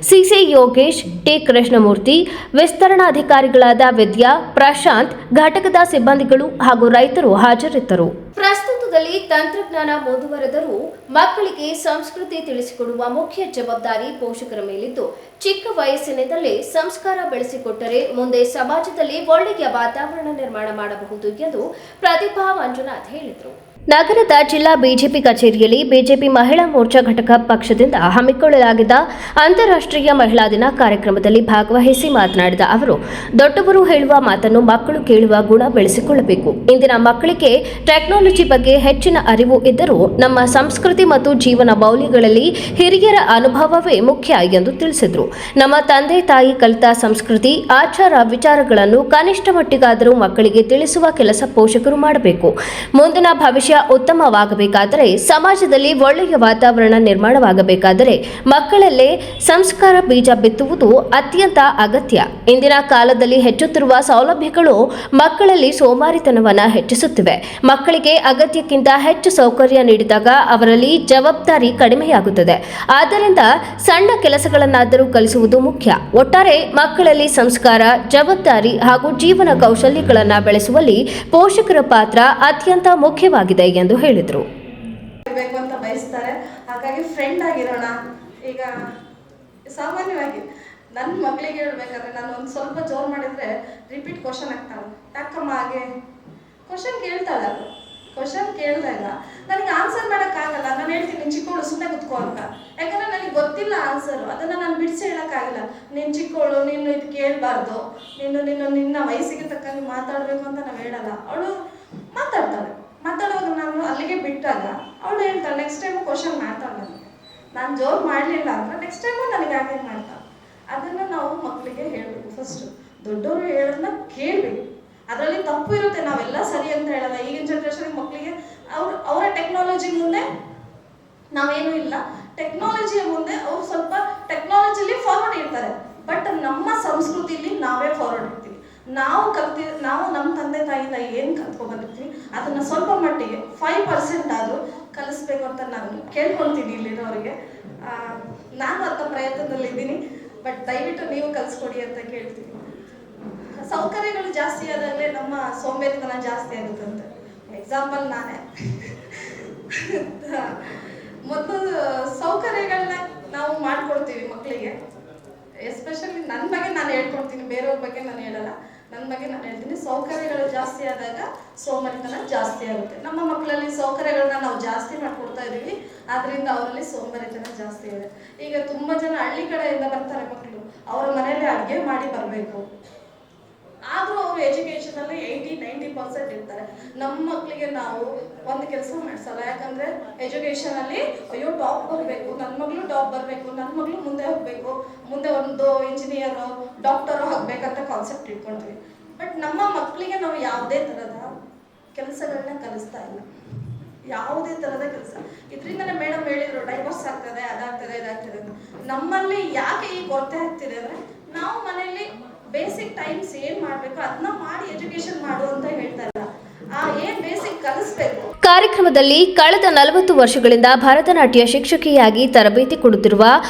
CC Yogesh, T Krishnamurthy, ವಿಸ್ತರಣಾಧಿಕಾರಿಗಳಾದ ವಿದ್ಯಾ, ಪ್ರಶಾಂತ್, ಘಟಕದ ಸಿಬ್ಬಂದಿಗಳು ಹಾಗೂ ರೈತರು ಹಾಜರಿದ್ದರು. ಪ್ರಸ್ತುತದಲ್ಲಿ ತಂತ್ರಜ್ಞಾನ ಮುಂದುವರೆದರೂ ಮಕ್ಕಳಿಗೆ ಸಂಸ್ಕೃತಿ ತಿಳಿಸಿಕೊಡುವ ಮುಖ್ಯ ಜವಾಬ್ದಾರಿ ಪೋಷಕರ ಮೇಲಿದ್ದು, ಚಿಕ್ಕ ವಯಸ್ಸಿನಿಂದಲೇ ಸಂಸ್ಕಾರ ಬೆಳೆಸಿಕೊಟ್ಟರೆ ಮುಂದೆ ಸಮಾಜದಲ್ಲಿ ಒಳ್ಳೆಯ ವಾತಾವರಣ ನಿರ್ಮಾಣ ಮಾಡಬಹುದು ಎಂದು ಪ್ರತಿಭಾ ಮಂಜುನಾಥ್ ಹೇಳಿದರು. ನಗರದ ಜಿಲ್ಲಾ ಬಿಜೆಪಿ ಕಚೇರಿಯಲ್ಲಿ ಬಿಜೆಪಿ ಮಹಿಳಾ ಮೋರ್ಚಾ ಘಟಕ ಪಕ್ಷದಿಂದ ಹಮ್ಮಿಕೊಳ್ಳಲಾಗಿದ್ದ ಅಂತಾರಾಷ್ಟ್ರೀಯ ಮಹಿಳಾ ದಿನ ಕಾರ್ಯಕ್ರಮದಲ್ಲಿ ಭಾಗವಹಿಸಿ ಮಾತನಾಡಿದ ಅವರು, ದೊಡ್ಡವರು ಹೇಳುವ ಮಾತನ್ನು ಮಕ್ಕಳು ಕೇಳುವ ಗುಣ ಬೆಳೆಸಿಕೊಳ್ಳಬೇಕು. ಇಂದಿನ ಮಕ್ಕಳಿಗೆ ಟೆಕ್ನಾಲಜಿ ಬಗ್ಗೆ ಹೆಚ್ಚಿನ ಅರಿವು ಇದ್ದರೂ ನಮ್ಮ ಸಂಸ್ಕೃತಿ ಮತ್ತು ಜೀವನ ಮೌಲ್ಯಗಳಲ್ಲಿ ಹಿರಿಯರ ಅನುಭವವೇ ಮುಖ್ಯ ಎಂದು ತಿಳಿಸಿದರು. ನಮ್ಮ ತಂದೆ ತಾಯಿ ಕಲಿತ ಸಂಸ್ಕೃತಿ, ಆಚಾರ ವಿಚಾರಗಳನ್ನು ಕನಿಷ್ಠ ಮಟ್ಟಿಗಾದರೂ ಮಕ್ಕಳಿಗೆ ತಿಳಿಸುವ ಕೆಲಸ ಪೋಷಕರು ಮಾಡಬೇಕು. ಮುಂದಿನ ಭವಿಷ್ಯ ಉತ್ತಮವಾಗಬೇಕಾದರೆ, ಸಮಾಜದಲ್ಲಿ ಒಳ್ಳೆಯ ವಾತಾವರಣ ನಿರ್ಮಾಣವಾಗಬೇಕಾದರೆ ಮಕ್ಕಳಲ್ಲೇ ಸಂಸ್ಕಾರ ಬೀಜ ಬಿತ್ತುವುದು ಅತ್ಯಂತ ಅಗತ್ಯ. ಇಂದಿನ ಕಾಲದಲ್ಲಿ ಹೆಚ್ಚುತ್ತಿರುವ ಸೌಲಭ್ಯಗಳು ಮಕ್ಕಳಲ್ಲಿ ಸೋಮಾರಿತನವನ್ನು ಹೆಚ್ಚಿಸುತ್ತಿವೆ. ಮಕ್ಕಳಿಗೆ ಅಗತ್ಯಕ್ಕಿಂತ ಹೆಚ್ಚು ಸೌಕರ್ಯ ನೀಡಿದಾಗ ಅವರಲ್ಲಿ ಜವಾಬ್ದಾರಿ ಕಡಿಮೆಯಾಗುತ್ತದೆ. ಆದ್ದರಿಂದ ಸಣ್ಣ ಕೆಲಸಗಳನ್ನಾದರೂ ಕಲಿಸುವುದು ಮುಖ್ಯ. ಒಟ್ಟಾರೆ ಮಕ್ಕಳಲ್ಲಿ ಸಂಸ್ಕಾರ, ಜವಾಬ್ದಾರಿ ಹಾಗೂ ಜೀವನ ಕೌಶಲ್ಯಗಳನ್ನು ಬೆಳೆಸುವಲ್ಲಿ ಪೋಷಕರ ಪಾತ್ರ ಅತ್ಯಂತ ಮುಖ್ಯವಾಗಿದೆ ಎಂದು ಹೇಳಿದರು. ಬೇಕು ಅಂತ ಬಯಸ್ತಾರೆ. ಹಾಗಾಗಿ ಫ್ರೆಂಡ್ ಆಗಿರೋಣ. ಈಗ ಸಾಮಾನ್ಯವಾಗಿ ನನ್ನ ಮಕ್ಕಳಿಗೆ ಹೇಳ್ಬೇಕಾದ್ರೆ ನಾನು ಒಂದು ಸ್ವಲ್ಪ ಜೋರು ಮಾಡಿದ್ರೆ ರಿಪೀಟ್ ಕ್ವಶನ್ ಆಗ್ತಾಳೆ. ಯಾಕಮ್ಮ ಹಾಗೆ ಕ್ವಶನ್ ಕೇಳ್ತಾಳೆ. ಅದು ಕ್ವಶನ್ ಕೇಳಿದಾಗ ನನಗೆ ಆನ್ಸರ್ ಮಾಡೋಕ್ಕಾಗಲ್ಲ. ನಾನು ಹೇಳ್ತೀನಿ ಚಿಕ್ಕವಳು ಸುಮ್ಮನೆ ಕುತ್ಕೋ ಅಂತ. ಯಾಕಂದರೆ ನನಗೆ ಗೊತ್ತಿಲ್ಲ ಆನ್ಸರು. ಅದನ್ನು ನಾನು ಬಿಡಿಸಿ ಹೇಳೋಕ್ಕಾಗಲ್ಲ. ನೀನು ಚಿಕ್ಕವಳು, ನೀನು ಇದು ಕೇಳಬಾರ್ದು, ನಿನ್ನ ವಯಸ್ಸಿಗೆ ತಕ್ಕಂಗೆ ಮಾತಾಡಬೇಕು ಅಂತ ನಾವು ಹೇಳಲ್ಲ. ಅವಳು ಮಾತಾಡುವಾಗ ನಾನು ಅಲ್ಲಿಗೆ ಬಿಟ್ಟಾಗ ಅವಳು ಹೇಳ್ತಾಳೆ, ನೆಕ್ಸ್ಟ್ ಟೈಮು ಕ್ವಶನ್ ಮಾಡ್ತಾಳೆ. ನನಗೆ ನಾನು ಜೋರು ಮಾಡಲಿಲ್ಲ ಅಂದರೆ ನೆಕ್ಸ್ಟ್ ಟೈಮು ನನಗೆ ಹಾಗೆ ಮಾಡ್ತಾಳೆ. ಅದನ್ನು ನಾವು ಮಕ್ಕಳಿಗೆ ಹೇಳಬೇಕು. ಫಸ್ಟು ದೊಡ್ಡವರು ಹೇಳೋದನ್ನ ಕೇಳಬೇಕು. ಅದರಲ್ಲಿ ತಪ್ಪು ಇರುತ್ತೆ, ನಾವೆಲ್ಲ ಸರಿ ಅಂತ ಹೇಳಲ್ಲ. ಈಗಿನ ಜನ್ರೇಷನ್ ಮಕ್ಕಳಿಗೆ ಅವರ ಟೆಕ್ನಾಲಜಿ ಮುಂದೆ ನಾವೇನೂ ಇಲ್ಲ. ಟೆಕ್ನಾಲಜಿಯ ಮುಂದೆ ಅವ್ರು ಸ್ವಲ್ಪ ಟೆಕ್ನಾಲಜಿಲಿ ಫಾರ್ವರ್ಡ್ ಇರ್ತಾರೆ. ಬಟ್ ನಮ್ಮ ಸಂಸ್ಕೃತಿಲಿ ನಾವೇ ಫಾರ್ವರ್ಡ್ ಇರ್ತೀವಿ. ನಾವು ನಮ್ಮ ತಂದೆ ತಾಯಿಯಿಂದ ಏನು ಕಲ್ತ್ಕೊಂಡ್ಬಂದಿರ್ತೀವಿ ಅದನ್ನು ಸ್ವಲ್ಪ ಮಟ್ಟಿಗೆ 5% ಆದರೂ ಕಲಿಸ್ಬೇಕು ಅಂತ ನಾನು ಕೇಳ್ಕೊಳ್ತೀನಿ ಇಲ್ಲಿರೋರಿಗೆ. ನಾನು ಅಂತ ಪ್ರಯತ್ನದಲ್ಲಿದ್ದೀನಿ. ಬಟ್ ದಯವಿಟ್ಟು ನೀವು ಕಲಿಸ್ಕೊಡಿ ಅಂತ ಕೇಳ್ತೀನಿ. ಸೌಕರ್ಯಗಳು ಜಾಸ್ತಿ ಆದಾಗಲೇ ನಮ್ಮ ಸೋಂಬೇರಿತನ ಜಾಸ್ತಿ ಆಗುತ್ತಂತೆ. ಎಕ್ಸಾಂಪಲ್ ನಾನೇ. ಮೊದಲು ಸೌಕರ್ಯಗಳನ್ನ ನಾವು ಮಾಡಿಕೊಡ್ತೀವಿ ಮಕ್ಕಳಿಗೆ. ಎಸ್ಪೆಷಲಿ ನನ್ನ ಬಗ್ಗೆ ನಾನು ಹೇಳ್ಕೊಡ್ತೀನಿ, ಬೇರೆಯವ್ರ ಬಗ್ಗೆ ನಾನು ಹೇಳಲ್ಲ. ನನ್ನ ಬಗ್ಗೆ ನಾನು ಹೇಳ್ತೀನಿ. ಸೌಕರ್ಯಗಳು ಜಾಸ್ತಿ ಆದಾಗ ಸೋಂಬೇರಿತನ ಜಾಸ್ತಿ ಆಗುತ್ತೆ. ನಮ್ಮ ಮಕ್ಕಳಲ್ಲಿ ಸೌಕರ್ಯಗಳನ್ನ ನಾವು ಜಾಸ್ತಿ ಮಾಡಿಕೊಡ್ತಾ ಇದ್ದೀವಿ, ಆದ್ದರಿಂದ ಅವರಲ್ಲಿ ಸೋಂಬೇರಿತನ ಜಾಸ್ತಿ ಇದೆ. ಈಗ ತುಂಬ ಜನ ಹಳ್ಳಿ ಕಡೆಯಿಂದ ಬರ್ತಾರೆ ಮಕ್ಕಳು. ಅವರ ಮನೆಯಲ್ಲಿ ಅಡುಗೆ ಮಾಡಿ ಬರಬೇಕು. ಆದರೂ ಅವರು ಎಜುಕೇಷನಲ್ಲಿ 80-90% ಇರ್ತಾರೆ. ನಮ್ಮ ಮಕ್ಕಳಿಗೆ ನಾವು ಒಂದು ಕೆಲಸ ಮಾಡಿಸಲ್ಲ. ಯಾಕಂದರೆ ಎಜುಕೇಷನಲ್ಲಿ ಅಯ್ಯೋ ಟಾಪ್ ಬರಬೇಕು, ನನ್ನ ಮಗಳು ಟಾಪ್ ಬರಬೇಕು, ನನ್ನ ಮಗಳು ಮುಂದೆ ಹೋಗಬೇಕು, ಮುಂದೆ ಒಂದು ಇಂಜಿನಿಯರು ಡಾಕ್ಟರು ಆಗಬೇಕಂತ ಕಾನ್ಸೆಪ್ಟ್ ಇಟ್ಕೊಳ್ತೀವಿ. ಬಟ್ ನಮ್ಮ ಮಕ್ಕಳಿಗೆ ನಾವು ಯಾವುದೇ ಥರದ ಕೆಲಸಗಳನ್ನ ಕಲಿಸ್ತಾ ಇಲ್ಲ. ಯಾವುದೇ ಥರದ ಕೆಲಸ. ಇದರಿಂದನೇ ಮೇಡಮ್ ಹೇಳಿದರು ಡೈವರ್ಸ್ ಆಗ್ತದೆ, ಅದಾಗ್ತದೆ, ಇದಾಗ್ತದೆ ಅಂತ. ನಮ್ಮಲ್ಲಿ ಯಾಕೆ ಈ ಕೊರತೆ ಆಗ್ತಿದೆ ಅಂದರೆ ನಾವು ಮನೆಯಲ್ಲಿ ಬೇಸಿಕ್ ಟೈಮ್ಸ್ ಏನು ಮಾಡಬೇಕು ಅದನ್ನ ಮಾಡಿ ಎಜುಕೇಶನ್ ಮಾಡು ಅಂತ ಹೇಳ್ತಾ ಇಲ್ಲ. ಏನು ಬೇಸಿಕ್ ಕಲಿಸ್ಬೇಕು. ಕಾರ್ಯಕ್ರಮದಲ್ಲಿ ಕಳೆದ 40 ವರ್ಷಗಳಿಂದ ಭರತನಾಟ್ಯ ಶಿಕ್ಷಕಿಯಾಗಿ ತರಬೇತಿ ಕೊಡುತ್ತಿರುವ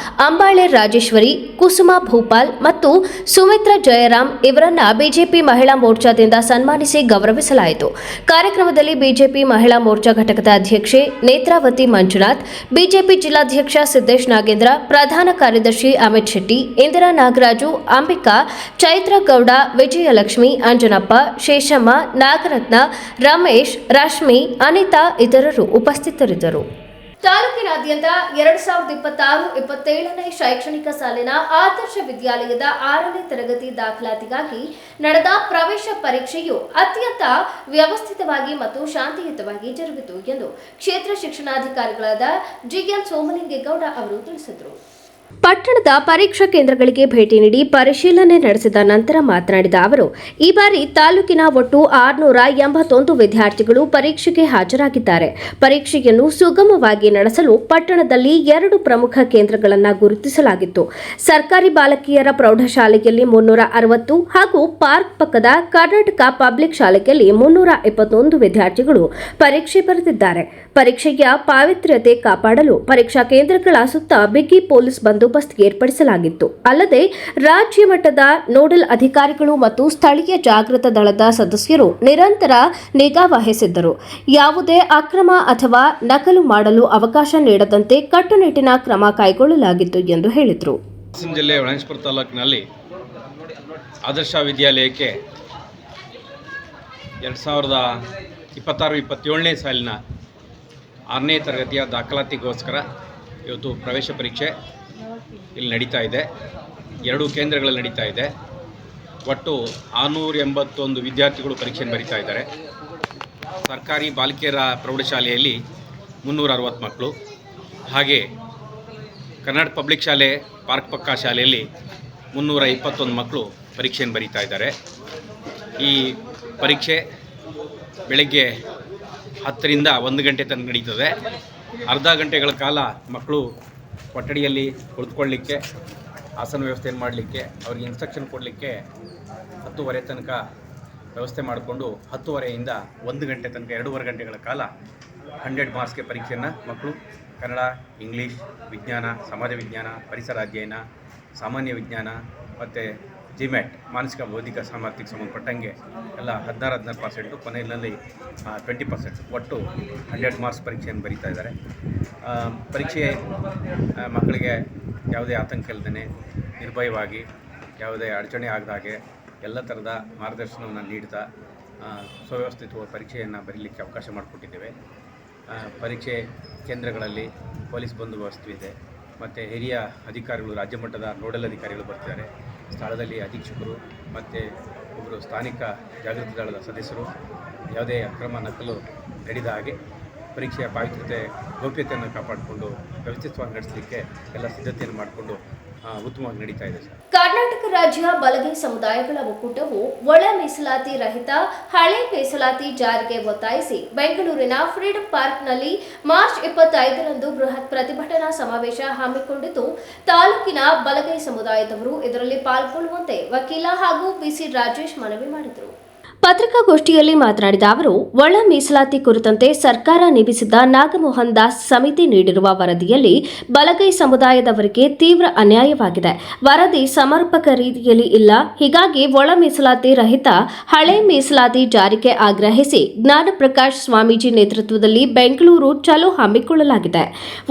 ಅಂಬಾಳೆ ರಾಜೇಶ್ವರಿ, ಕುಸುಮಾ ಭೂಪಾಲ್ ಮತ್ತು ಸುಮಿತ್ರಾ ಜಯರಾಮ್ ಇವರನ್ನ ಬಿಜೆಪಿ ಮಹಿಳಾ ಮೋರ್ಚಾದಿಂದ ಸನ್ಮಾನಿಸಿ ಗೌರವಿಸಲಾಯಿತು. ಕಾರ್ಯಕ್ರಮದಲ್ಲಿ ಬಿಜೆಪಿ ಮಹಿಳಾ ಮೋರ್ಚಾ ಘಟಕದ ಅಧ್ಯಕ್ಷೆ ನೇತ್ರಾವತಿ ಮಂಜುನಾಥ್, ಬಿಜೆಪಿ ಜಿಲ್ಲಾಧ್ಯಕ್ಷ ಸಿದ್ದೇಶ್ ನಾಗೇಂದ್ರ, ಪ್ರಧಾನ ಕಾರ್ಯದರ್ಶಿ ಅಮಿತ್ ಶೆಟ್ಟಿ, ಇಂದಿರಾ ನಾಗರಾಜು, ಅಂಬಿಕಾ, ಚೈತ್ರ ಗೌಡ, ವಿಜಯಲಕ್ಷ್ಮಿ, ಅಂಜನಪ್ಪ, ಶೇಷಮ್ಮ, ನಾಗರತ್ನ, ರಮೇಶ್, ರಶ್ಮಿ, ಅನಿತಾ ಇತರರು ಉಪಸ್ಥಿತರಿದ್ದರು. ತಾಲೂಕಿನಾದ್ಯಂತ 2026-27ನೇ ಶೈಕ್ಷಣಿಕ ಸಾಲಿನ ಆದರ್ಶ ವಿದ್ಯಾಲಯದ 6ನೇ ತರಗತಿ ದಾಖಲಾತಿಗಾಗಿ ನಡೆದ ಪ್ರವೇಶ ಪರೀಕ್ಷೆಯು ಅತ್ಯಂತ ವ್ಯವಸ್ಥಿತವಾಗಿ ಮತ್ತು ಶಾಂತಿಯುತವಾಗಿ ಜರುಗಿತು ಎಂದು ಕ್ಷೇತ್ರ ಶಿಕ್ಷಣಾಧಿಕಾರಿಗಳಾದ ಜಿಎನ್ ಸೋಮಲಿಂಗೇಗೌಡ ಅವರು ತಿಳಿಸಿದರು. ಪಟ್ಟಣದ ಪರೀಕ್ಷಾ ಕೇಂದ್ರಗಳಿಗೆ ಭೇಟಿ ನೀಡಿ ಪರಿಶೀಲನೆ ನಡೆಸಿದ ನಂತರ ಮಾತನಾಡಿದ ಅವರು, ಈ ಬಾರಿ ತಾಲೂಕಿನ ಒಟ್ಟು 681 ವಿದ್ಯಾರ್ಥಿಗಳು ಪರೀಕ್ಷೆಗೆ ಹಾಜರಾಗಿದ್ದಾರೆ. ಪರೀಕ್ಷೆಯನ್ನು ಸುಗಮವಾಗಿ ನಡೆಸಲು ಪಟ್ಟಣದಲ್ಲಿ 2 ಪ್ರಮುಖ ಕೇಂದ್ರಗಳನ್ನು ಗುರುತಿಸಲಾಗಿತ್ತು. ಸರ್ಕಾರಿ ಬಾಲಕಿಯರ ಪ್ರೌಢಶಾಲೆಯಲ್ಲಿ 360 ಹಾಗೂ ಪಾರ್ಕ್ ಪಕ್ಕದ ಕರ್ನಾಟಕ ಪಬ್ಲಿಕ್ ಶಾಲೆಯಲ್ಲಿ 321 ವಿದ್ಯಾರ್ಥಿಗಳು ಪರೀಕ್ಷೆ ಬರೆದಿದ್ದಾರೆ. ಪರೀಕ್ಷೆಯ ಪಾವಿತ್ರ್ಯತೆ ಕಾಪಾಡಲು ಪರೀಕ್ಷಾ ಕೇಂದ್ರಗಳ ಸುತ್ತ ಬಿಗಿ ಪೊಲೀಸ್ ಬಂದೋಬಸ್ತ್ ಏರ್ಪಡಿಸಲಾಗಿತ್ತು. ಅಲ್ಲದೆ ರಾಜ್ಯ ಮಟ್ಟದ ನೋಡಲ್ ಅಧಿಕಾರಿಗಳು ಮತ್ತು ಸ್ಥಳೀಯ ಜಾಗೃತ ದಳದ ಸದಸ್ಯರು ನಿರಂತರ ನಿಗಾ ವಹಿಸಿದ್ದರು. ಯಾವುದೇ ಅಕ್ರಮ ಅಥವಾ ನಕಲು ಮಾಡಲು ಅವಕಾಶ ನೀಡದಂತೆ ಕಟ್ಟುನಿಟ್ಟಿನ ಕ್ರಮ ಕೈಗೊಳ್ಳಲಾಗಿತ್ತು ಎಂದು ಹೇಳಿದರು. ಹಾಸನ ಜಿಲ್ಲೆಯ ಹೊಳೆನರಸೀಪುರ ತಾಲೂಕಿನಲ್ಲಿ ಆದರ್ಶ ವಿದ್ಯಾಲಯಕ್ಕೆ 2026-27ನೇ ಸಾಲಿನ 6ನೇ ತರಗತಿಯ ದಾಖಲಾತಿಗೋಸ್ಕರ ಇವತ್ತು ಪ್ರವೇಶ ಪರೀಕ್ಷೆ ಇಲ್ಲಿ ನಡೀತಾ ಇದೆ. 2 ಕೇಂದ್ರಗಳಲ್ಲಿ ನಡೀತಾ ಇದೆ. ಒಟ್ಟು 681 ವಿದ್ಯಾರ್ಥಿಗಳು ಪರೀಕ್ಷೆಯನ್ನು ಬರೀತಾ ಇದ್ದಾರೆ. ಸರ್ಕಾರಿ ಬಾಲಕಿಯರ ಪ್ರೌಢಶಾಲೆಯಲ್ಲಿ 360 ಮಕ್ಕಳು, ಹಾಗೆ ಕರ್ನಾಟಕ ಪಬ್ಲಿಕ್ ಶಾಲೆ ಪಾರ್ಕ್ ಪಕ್ಕ ಶಾಲೆಯಲ್ಲಿ 321 ಮಕ್ಕಳು ಪರೀಕ್ಷೆಯನ್ನು ಬರೀತಾ ಇದ್ದಾರೆ. ಈ ಪರೀಕ್ಷೆ ಬೆಳಗ್ಗೆ 10ರಿಂದ 1 ಗಂಟೆ ತನಕ ನಡೀತದೆ. ಅರ್ಧ ಗಂಟೆಗಳ ಕಾಲ ಮಕ್ಕಳು ಕೊಠಡಿಯಲ್ಲಿ ಕುಳಿತುಕೊಳ್ಳಲಿಕ್ಕೆ, ಆಸನ ವ್ಯವಸ್ಥೆಯನ್ನು ಮಾಡಲಿಕ್ಕೆ, ಅವರಿಗೆ ಇನ್ಸ್ಟ್ರಕ್ಷನ್ ಕೊಡಲಿಕ್ಕೆ 10:30 ತನಕ ವ್ಯವಸ್ಥೆ ಮಾಡಿಕೊಂಡು 10:30ಯಿಂದ 1 ಗಂಟೆ ತನಕ 2.5 ಗಂಟೆಗಳ ಕಾಲ 100 ಮಾರ್ಕ್ಸ್ಗೆ ಪರೀಕ್ಷೆಯನ್ನು ಮಕ್ಕಳು ಕನ್ನಡ, ಇಂಗ್ಲೀಷ್, ವಿಜ್ಞಾನ, ಸಮಾಜ ವಿಜ್ಞಾನ, ಪರಿಸರ ಅಧ್ಯಯನ, ಸಾಮಾನ್ಯ ವಿಜ್ಞಾನ ಮತ್ತು ಜಿಮ್ಯಾಟ್ ಮಾನಸಿಕ ಬೌದ್ಧಿಕ ಸಾಮರ್ಥ್ಯಕ್ಕೆ ಸಂಬಂಧಪಟ್ಟಂಗೆ ಎಲ್ಲ 16% ಕೊನೆಯಲ್ಲಿ 20%, ಒಟ್ಟು 100 ಮಾರ್ಕ್ಸ್ ಪರೀಕ್ಷೆಯನ್ನು ಬರೀತಾ ಇದ್ದಾರೆ. ಪರೀಕ್ಷೆ ಮಕ್ಕಳಿಗೆ ಯಾವುದೇ ಆತಂಕ ಇಲ್ಲದೇ ನಿರ್ಭಯವಾಗಿ, ಯಾವುದೇ ಅಡಚಣೆ ಆಗದಾಗೆ ಎಲ್ಲ ಥರದ ಮಾರ್ಗದರ್ಶನವನ್ನು ನೀಡ್ತಾ ಸುವ್ಯವಸ್ಥಿತವಾದ ಪರೀಕ್ಷೆಯನ್ನು ಬರೀಲಿಕ್ಕೆ ಅವಕಾಶ ಮಾಡಿಕೊಟ್ಟಿದ್ದೇವೆ. ಪರೀಕ್ಷೆ ಕೇಂದ್ರಗಳಲ್ಲಿ ಪೊಲೀಸ್ ಬಂದೋಬಸ್ತು ಇದೆ ಮತ್ತು ಹಿರಿಯ ಅಧಿಕಾರಿಗಳು, ರಾಜ್ಯ ಮಟ್ಟದ ನೋಡಲ್ ಅಧಿಕಾರಿಗಳು ಬರ್ತಿದ್ದಾರೆ. ಸ್ಥಳದಲ್ಲಿ ಅಧೀಕ್ಷಕರು ಮತ್ತು ಒಬ್ಬರು ಸ್ಥಾನಿಕ ಜಾಗೃತಿ ದಳದ ಸದಸ್ಯರು ಯಾವುದೇ ಅಕ್ರಮ ನಕಲು ನಡೆದ ಹಾಗೆ ಪರೀಕ್ಷೆಯ ಪಾವಿತ್ರ್ಯತೆ, ಗೌಪ್ಯತೆಯನ್ನು ಕಾಪಾಡಿಕೊಂಡು ವ್ಯವಸ್ಥಿತವಾಗಿ ನಡೆಸಲಿಕ್ಕೆ ಎಲ್ಲ ಸಿದ್ಧತೆಯನ್ನು ಮಾಡಿಕೊಂಡು ಉತ್ತಮವಾಗಿ ನಡೀತಾ ಇದೆ. ಕರ್ನಾಟಕ ರಾಜ್ಯ ಬಲಗೈ ಸಮುದಾಯಗಳ ಒಕ್ಕೂಟವು ಒಳ ಮೀಸಲಾತಿ ರಹಿತ ಹಳೆ ಮೀಸಲಾತಿ ಜಾರಿಗೆ ಒತ್ತಾಯಿಸಿ ಬೆಂಗಳೂರಿನ ಫ್ರೀಡಂ ಪಾರ್ಕ್ನಲ್ಲಿ ಮಾರ್ಚ್ 25ರಂದು ಬೃಹತ್ ಪ್ರತಿಭಟನಾ ಸಮಾವೇಶ ಹಮ್ಮಿಕೊಂಡಿದ್ದು, ತಾಲೂಕಿನ ಬಲಗೈ ಸಮುದಾಯದವರು ಇದರಲ್ಲಿ ಪಾಲ್ಗೊಳ್ಳುವಂತೆ ವಕೀಲ ಹಾಗೂ ಬಿಸಿ ರಾಜೇಶ್ ಮನವಿ ಮಾಡಿದರು. ಪತ್ರಿಕಾಗೋಷ್ಠಿಯಲ್ಲಿ ಮಾತನಾಡಿದ ಅವರು, ಒಳ ಮೀಸಲಾತಿ ಕುರಿತಂತೆ ಸರ್ಕಾರ ನೇಮಿಸಿದ್ದ ನಾಗಮೋಹನ್ ದಾಸ್ ಸಮಿತಿ ನೀಡಿರುವ ವರದಿಯಲ್ಲಿ ಬಲಗೈ ಸಮುದಾಯದವರಿಗೆ ತೀವ್ರ ಅನ್ಯಾಯವಾಗಿದೆ. ವರದಿ ಸಮರ್ಪಕ ರೀತಿಯಲ್ಲಿ ಇಲ್ಲ. ಹೀಗಾಗಿ ಒಳ ಮೀಸಲಾತಿ ರಹಿತ ಹಳೆ ಮೀಸಲಾತಿ ಜಾರಿಗೆ ಆಗ್ರಹಿಸಿ ಜ್ಞಾನಪ್ರಕಾಶ್ ಸ್ವಾಮೀಜಿ ನೇತೃತ್ವದಲ್ಲಿ ಬೆಂಗಳೂರು ಚಲೋ ಹಮ್ಮಿಕೊಳ್ಳಲಾಗಿದೆ.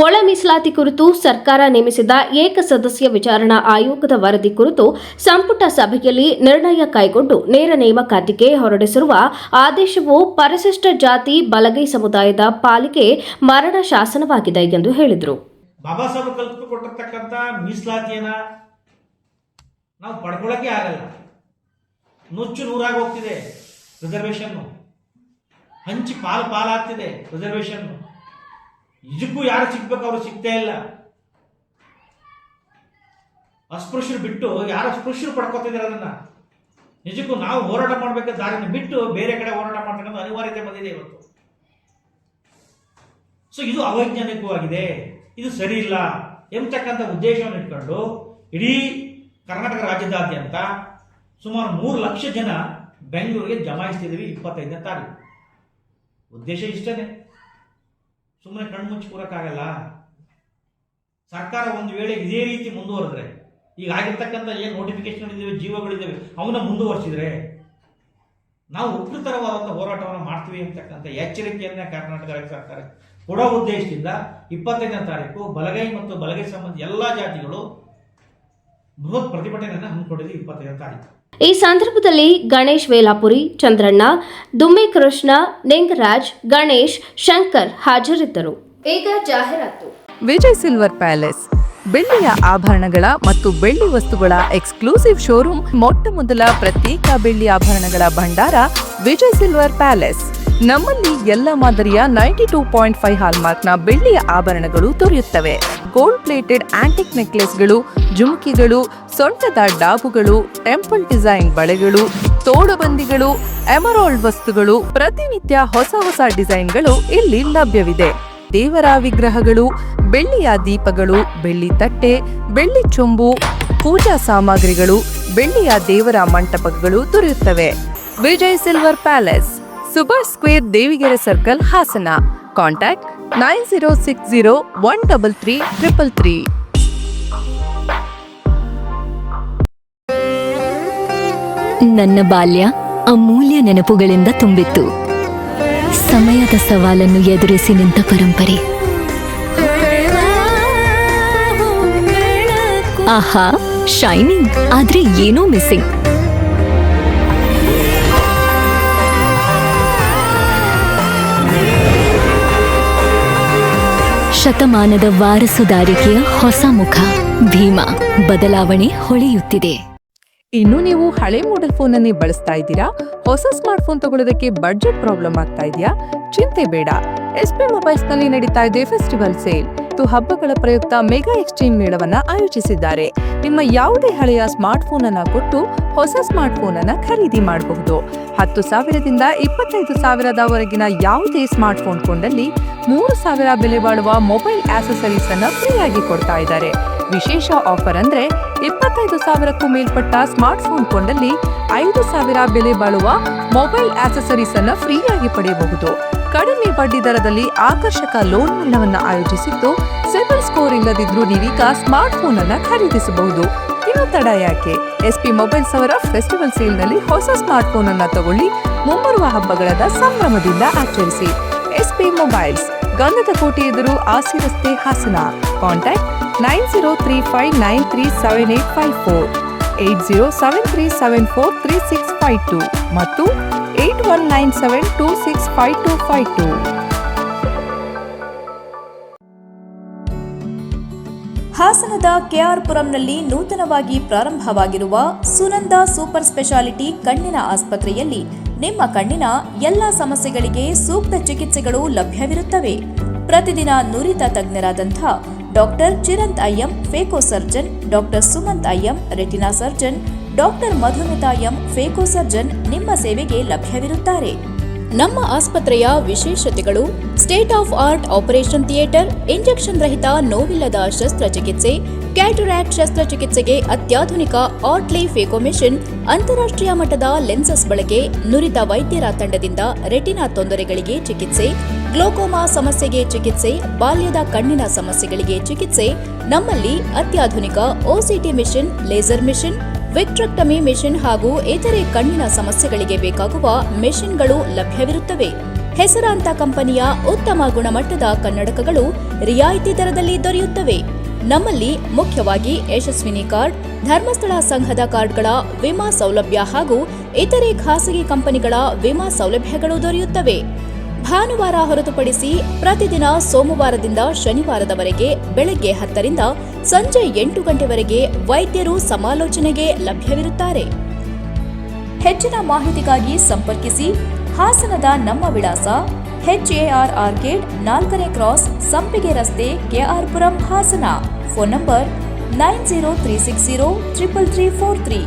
ಒಳ ಮೀಸಲಾತಿ ಕುರಿತು ಸರ್ಕಾರ ನೇಮಿಸಿದ್ದ ಏಕಸದಸ್ಯ ವಿಚಾರಣಾ ಆಯೋಗದ ವರದಿ ಕುರಿತು ಸಂಪುಟ ಸಭೆಯಲ್ಲಿ ನಿರ್ಣಯ ಕೈಗೊಂಡು ನೇರ ನೇಮಕಾತಿಗೆ ಹೊರಡಿಸಿರುವ ಆದೇಶವು ಪರಿಶಿಷ್ಟ ಜಾತಿ ಬಲಗೈ ಸಮುದಾಯದ ಪಾಲಿಗೆ ಮರಣ ಶಾಸನವಾಗಿದೆ ಎಂದು ಹೇಳಿದರು. ಬಾಬಾ ಸಾಹೇಬ್ ಕಲ್ಪಿಸಿಕೊಟ್ಟಿರ್ತಕ್ಕಂಥ ಮೀಸಲಾತಿಯನ್ನ ನಾವು ಪಡ್ಕೊಳ್ಳೋಕೆ ಆಗಲ್ಲ. ನುಚ್ಚು ನೂರಾಗಿ ಹೋಗ್ತಿದೆ ರಿಸರ್ವೇಶನ್, ಹಂಚಿ ಪಾಲಾಗ್ತಿದೆ ರಿಸರ್ವೇಶನ್. ನಿಜಕ್ಕೂ ಯಾರು ಸಿಗ್ಬೇಕು ಅವರು ಸಿಗ್ತಾ ಇಲ್ಲ. ಅಸ್ಪೃಶ್ಯರು ಬಿಟ್ಟು ಯಾರು ಅಸ್ಪೃಶ್ಯರು ಪಡ್ಕೋತಿದ್ದಾರೆ. ಅದನ್ನ ನಿಜಕ್ಕೂ ನಾವು ಹೋರಾಟ ಮಾಡಬೇಕಾದ ದಾರಿನ ಬಿಟ್ಟು ಬೇರೆ ಕಡೆ ಹೋರಾಟ ಮಾಡ್ತಕ್ಕಂಥ ಅನಿವಾರ್ಯತೆ ಬಂದಿದೆ ಇವತ್ತು. ಸೊ ಇದು ಅವೈಜ್ಞಾನಿಕವಾಗಿದೆ, ಇದು ಸರಿ ಇಲ್ಲ ಎಂಬತಕ್ಕಂಥ ಉದ್ದೇಶವನ್ನು ಇಟ್ಕೊಂಡು ಇಡೀ ಕರ್ನಾಟಕ ರಾಜ್ಯದಾದ್ಯಂತ ಸುಮಾರು 3 ಲಕ್ಷ ಜನ ಬೆಂಗಳೂರಿಗೆ ಜಮಾಯಿಸ್ತಿದ್ದೀವಿ 25ನೇ ತಾರೀಕು. ಉದ್ದೇಶ ಇಷ್ಟನೇ, ಸುಮ್ಮನೆ ಕಣ್ಮುಚ್ಚಿ ಕೂರಕ್ಕಾಗಲ್ಲ. ಸರ್ಕಾರ ಒಂದು ವೇಳೆ ಇದೇ ರೀತಿ ಮುಂದುವರೆದ್ರೆ, ಈಗ ಆಗಿರ್ತಕ್ಕಂಥ ಏನು ನೋಟಿಫಿಕೇಶನ್ ಇದ್ದೇವೆ, ಜೀವಗಳಿದ್ದೇವೆ, ಅವನ್ನ ಮುಂದುವರಿಸಿದ್ರೆ ನಾವು ಉಪಯುಕ್ತರವಾದಂಥ ಹೋರಾಟವನ್ನು ಮಾಡ್ತೀವಿ ಅಂತಕ್ಕಂಥ ಎಚ್ಚರಿಕೆಯನ್ನ ಕರ್ನಾಟಕ ರಾಜ್ಯ ಸರ್ಕಾರ ಕೊಡೋ ಉದ್ದೇಶದಿಂದ 25ನೇ ತಾರೀಕು ಬಲಗೈ ಮತ್ತು ಬಲಗೈ ಸಂಬಂಧ ಎಲ್ಲಾ ಜಾತಿಗಳು ಬೃಹತ್ ಪ್ರತಿಭಟನೆಯನ್ನು ಹಮ್ಮಿಕೊಂಡಿದೆ 25ನೇ ತಾರೀಕು. ಈ ಸಂದರ್ಭದಲ್ಲಿ ಗಣೇಶ್ ವೇಲಾಪುರಿ, ಚಂದ್ರಣ್ಣ, ದುಮ್ಮೆ ಕೃಷ್ಣ, ನಿಂಗರಾಜ್, ಗಣೇಶ್, ಶಂಕರ್ ಹಾಜರಿದ್ದರು. ಈಗ ಜಾಹೀರಾತು. ವಿಜಯ್ ಸಿಲ್ವರ್ ಪ್ಯಾಲೇಸ್ ಬೆಳ್ಳಿಯ ಆಭರಣಗಳ ಮತ್ತು ಬೆಳ್ಳಿ ವಸ್ತುಗಳ ಎಕ್ಸ್ಕ್ಲೂಸಿವ್ ಶೋರೂಮ್. ಮೊಟ್ಟ ಮೊದಲ ಪ್ರತ್ಯೇಕ ಬೆಳ್ಳಿ ಆಭರಣಗಳ ಭಂಡಾರ ವಿಜಯ್ ಸಿಲ್ವರ್ ಪ್ಯಾಲೇಸ್. ನಮ್ಮಲ್ಲಿ ಎಲ್ಲ ಮಾದರಿಯ 92.5 ಹಾಲ್ಮಾರ್ಕ್ನ ಬೆಳ್ಳಿಯ ಆಭರಣಗಳು ದೊರೆಯುತ್ತವೆ. ಗೋಲ್ಡ್ ಪ್ಲೇಟೆಡ್ ಆಂಟಿಕ್ ನೆಕ್ಲೆಸ್ಗಳು, ಜುಮುಕಿಗಳು, ಸೊಂಟದ ಡಾಬುಗಳು, ಟೆಂಪಲ್ ಡಿಸೈನ್ ಬಳೆಗಳು, ತೋಡುಬಂದಿಗಳು, ಎಮರಾಲ್ಡ್ ವಸ್ತುಗಳು, ಪ್ರತಿನಿತ್ಯ ಹೊಸ ಡಿಸೈನ್ಗಳು ಇಲ್ಲಿ ಲಭ್ಯವಿದೆ. ದೇವರ ವಿಗ್ರಹಗಳು, ಬೆಳ್ಳಿಯ ದೀಪಗಳು, ಬೆಳ್ಳಿ ತಟ್ಟೆ, ಬೆಳ್ಳಿ ಚೊಂಬು, ಪೂಜಾ ಸಾಮಗ್ರಿಗಳು, ಬೆಳ್ಳಿಯ ದೇವರ ಮಂಟಪಗಳು ದೊರೆಯುತ್ತವೆ. Vijay silver palace, Subhash square, Devigere circle, Hassan. Contact 9060133333. ನನ್ನ ಬಾಲ್ಯ ಅಮೂಲ್ಯ ನೆನಪುಗಳಿಂದ ತುಂಬಿತ್ತು. ಸಮಯದ ಸವಾಲನ್ನು ಎದುರಿಸಿ ನಿಂತ ಪರಂಪರೆ. ಆಹಾ, ಶೈನಿಂಗ್, ಆದ್ರೆ ಏನೋ ಮಿಸ್ಸಿಂಗ್. ಶತಮಾನದ ವಾರಸುದಾರಿಕೆಯ ಹೊಸ ಮುಖ ಭೀಮಾ. ಬದಲಾವಣೆ ಹೊಳೆಯುತ್ತಿದೆ. ಇನ್ನು ನೀವು ಹಳೆ ಮಾಡೆಲ್ ಫೋನ್ ಅನ್ನೇ ಬಳಸ್ತಾ ಇದ್ದೀರಾ? ಹೊಸ ಸ್ಮಾರ್ಟ್ ಫೋನ್ ತಗೊಳ್ಳೋದಕ್ಕೆ ಬಡ್ಜೆಟ್ ಪ್ರಾಬ್ಲಮ್ ಆಗ್ತಾ ಇದೆಯಾ? ಚಿಂತೆ ಬೇಡ. ಎಸ್ಪಿ ಮೊಬೈಲ್ಸ್ ನಲ್ಲಿ ನಡೀತಾ ಇದೆ ಫೆಸ್ಟಿವಲ್ ಸೇಲ್. ಹಬ್ಬಗಳ ಪ್ರಯುಕ್ತ ಮೆಗಾ ಎಕ್ಸ್ಚೇಂಜ್ ಮೇಳವನ್ನ ಆಯೋಜಿಸಿದ್ದಾರೆ. ನಿಮ್ಮ ಯಾವುದೇ ಹಳೆಯ ಸ್ಮಾರ್ಟ್ ಫೋನ್ ಅನ್ನ ಕೊಟ್ಟು ಹೊಸ ಸ್ಮಾರ್ಟ್ ಫೋನ್ ಅನ್ನ ಖರೀದಿ ಮಾಡಬಹುದು. 10,000ದಿಂದ 25,000ದವರೆಗಿನ ಯಾವುದೇ ಸ್ಮಾರ್ಟ್ ಫೋನ್ ಕೊಂಡಲ್ಲಿ 3,000 ಬೆಲೆ ಬಾಳುವ ಮೊಬೈಲ್ ಆಕ್ಸೆಸರೀಸ್ ಅನ್ನ ಫ್ರೀಯಾಗಿ ಕೊಡ್ತಾ ಇದ್ದಾರೆ. ವಿಶೇಷ ಆಫರ್ ಅಂದ್ರೆ 25,000ಕ್ಕೂ ಮೇಲ್ಪಟ್ಟ ಸ್ಮಾರ್ಟ್ ಫೋನ್ ಕೊಂಡಲ್ಲಿ 5,000 ಬೆಲೆ ಬಾಳುವ ಮೊಬೈಲ್ ಆಕ್ಸೆಸರೀಸ್ ಅನ್ನ ಫ್ರೀಯಾಗಿ ಪಡೆಯಬಹುದು. ಕಡಿಮೆ ಬಡ್ಡಿ ದರದಲ್ಲಿ ಆಕರ್ಷಕ ಲೋನ್ ಮೇಳವನ್ನು ಆಯೋಜಿಸಿದ್ದು, ಸಿಬಿಲ್ ಸ್ಕೋರ್ ಇಲ್ಲದಿದ್ರೂ ನೀವೀಗ ಸ್ಮಾರ್ಟ್ ಫೋನ್ ಅನ್ನ ಖರೀದಿಸಬಹುದು. ಇನ್ನು ತಡ ಯಾಕೆ? ಎಸ್ಪಿ ಮೊಬೈಲ್ಸ್ ಅವರ ಫೆಸ್ಟಿವಲ್ ಸೇಲ್ ನಲ್ಲಿ ಹೊಸ ಸ್ಮಾರ್ಟ್ ಫೋನ್ ಅನ್ನ ತಗೊಳ್ಳಿ. ಮುಂಬರುವ ಹಬ್ಬಗಳದ ಸಂಭ್ರಮದಿಂದ ಆಚರಿಸಿ. ಎಸ್ಪಿ ಮೊಬೈಲ್ಸ್, ಗಂಧದ ಕೋಟೆ ಎದುರು, ಆಸಿ ರಸ್ತೆ, ಹಾಸನ. ಕಾಂಟ್ಯಾಕ್ಟ್ 9035937854, 8073743652 ಮತ್ತು 8197265252. ಹಾಸನದ ಕೆಆರ್ಪುರಂನಲ್ಲಿ ನೂತನವಾಗಿ ಪ್ರಾರಂಭವಾಗಿರುವ ಸುನಂದ ಸೂಪರ್ ಸ್ಪೆಷಾಲಿಟಿ ಕಣ್ಣಿನ ಆಸ್ಪತ್ರೆಯಲ್ಲಿ ನಿಮ್ಮ ಕಣ್ಣಿನ ಎಲ್ಲ ಸಮಸ್ಯೆಗಳಿಗೆ ಸೂಕ್ತ ಚಿಕಿತ್ಸೆಗಳು ಲಭ್ಯವಿರುತ್ತವೆ. ಪ್ರತಿದಿನ ನುರಿತ ತಜ್ಞರಾದಂಥ doctor Chiranth IM phaco surgeon, doctor Sumanth IM retina surgeon, doctor Madhumita M phaco surgeon ನಿಮ್ಮ ಸೇವೆಗೆ ಲಭ್ಯವಿರುತ್ತಾರೆ. ನಮ್ಮ ಆಸ್ಪತ್ರೆಯ ವಿಶೇಷತೆಗಳು: state of art operation theatre, injection ರಹಿತ ನೋವಿಲ್ಲದ ಶಸ್ತ್ರಚಿಕಿತ್ಸೆ, ಕ್ಯಾಟರಾಕ್ಟ್ ಶಸ್ತ್ರಚಿಕಿತ್ಸೆಗೆ ಅತ್ಯಾಧುನಿಕ ಆರ್ಟ್ಲಿ ಫೇಕೋ ಮೆಷಿನ್, ಅಂತಾರಾಷ್ಟ್ರೀಯ ಮಟ್ಟದ ಲೆನ್ಸಸ್ ಬಳಕೆ, ನುರಿತ ವೈದ್ಯರ ತಂಡದಿಂದ ರೆಟಿನಾ ತೊಂದರೆಗಳಿಗೆ ಚಿಕಿತ್ಸೆ, ಗ್ಲೋಕೋಮಾ ಸಮಸ್ಯೆಗೆ ಚಿಕಿತ್ಸೆ, ಬಾಲ್ಯದ ಕಣ್ಣಿನ ಸಮಸ್ಯೆಗಳಿಗೆ ಚಿಕಿತ್ಸೆ. ನಮ್ಮಲ್ಲಿ ಅತ್ಯಾಧುನಿಕ OCT machine, laser machine, vitrectomy machine ಹಾಗೂ ಇತರೆ ಕಣ್ಣಿನ ಸಮಸ್ಯೆಗಳಿಗೆ ಬೇಕಾಗುವ ಮೆಷಿನ್ಗಳು ಲಭ್ಯವಿರುತ್ತವೆ. ಹೆಸರಾಂತ ಕಂಪನಿಯ ಉತ್ತಮ ಗುಣಮಟ್ಟದ ಕನ್ನಡಕಗಳು ರಿಯಾಯಿತಿ ದರದಲ್ಲಿ ದೊರೆಯುತ್ತವೆ. ನಮ್ಮಲ್ಲಿ ಮುಖ್ಯವಾಗಿ ಯಶಸ್ವಿನಿ ಕಾರ್ಡ್, ಧರ್ಮಸ್ಥಳ ಸಂಘದ ಕಾರ್ಡ್ಗಳ ವಿಮಾ ಸೌಲಭ್ಯ ಹಾಗೂ ಇತರೆ ಖಾಸಗಿ ಕಂಪನಿಗಳ ವಿಮಾ ಸೌಲಭ್ಯಗಳು ದೊರೆಯುತ್ತವೆ. ಭಾನುವಾರ ಹೊರತುಪಡಿಸಿ ಪ್ರತಿದಿನ ಸೋಮವಾರದಿಂದ ಶನಿವಾರದವರೆಗೆ ಬೆಳಗ್ಗೆ 10ರಿಂದ ಸಂಜೆ 8 ಗಂಟೆವರೆಗೆ ವೈದ್ಯರು ಸಮಾಲೋಚನೆಗೆ ಲಭ್ಯವಿರುತ್ತಾರೆ. ಹೆಚ್ಚಿನ ಮಾಹಿತಿಗಾಗಿ ಸಂಪರ್ಕಿಸಿ. ಹಾಸನದ ನಮ್ಮ ವಿಳಾಸ HAR ಆರ್ಕೇಡ್ 4ನೇ ಕ್ರಾಸ್, ಸಂಪಿಗೆ ರಸ್ತೆ, ಕೆಆರ್ಪುರಂ, ಹಾಸನ. Phone number 9036033343,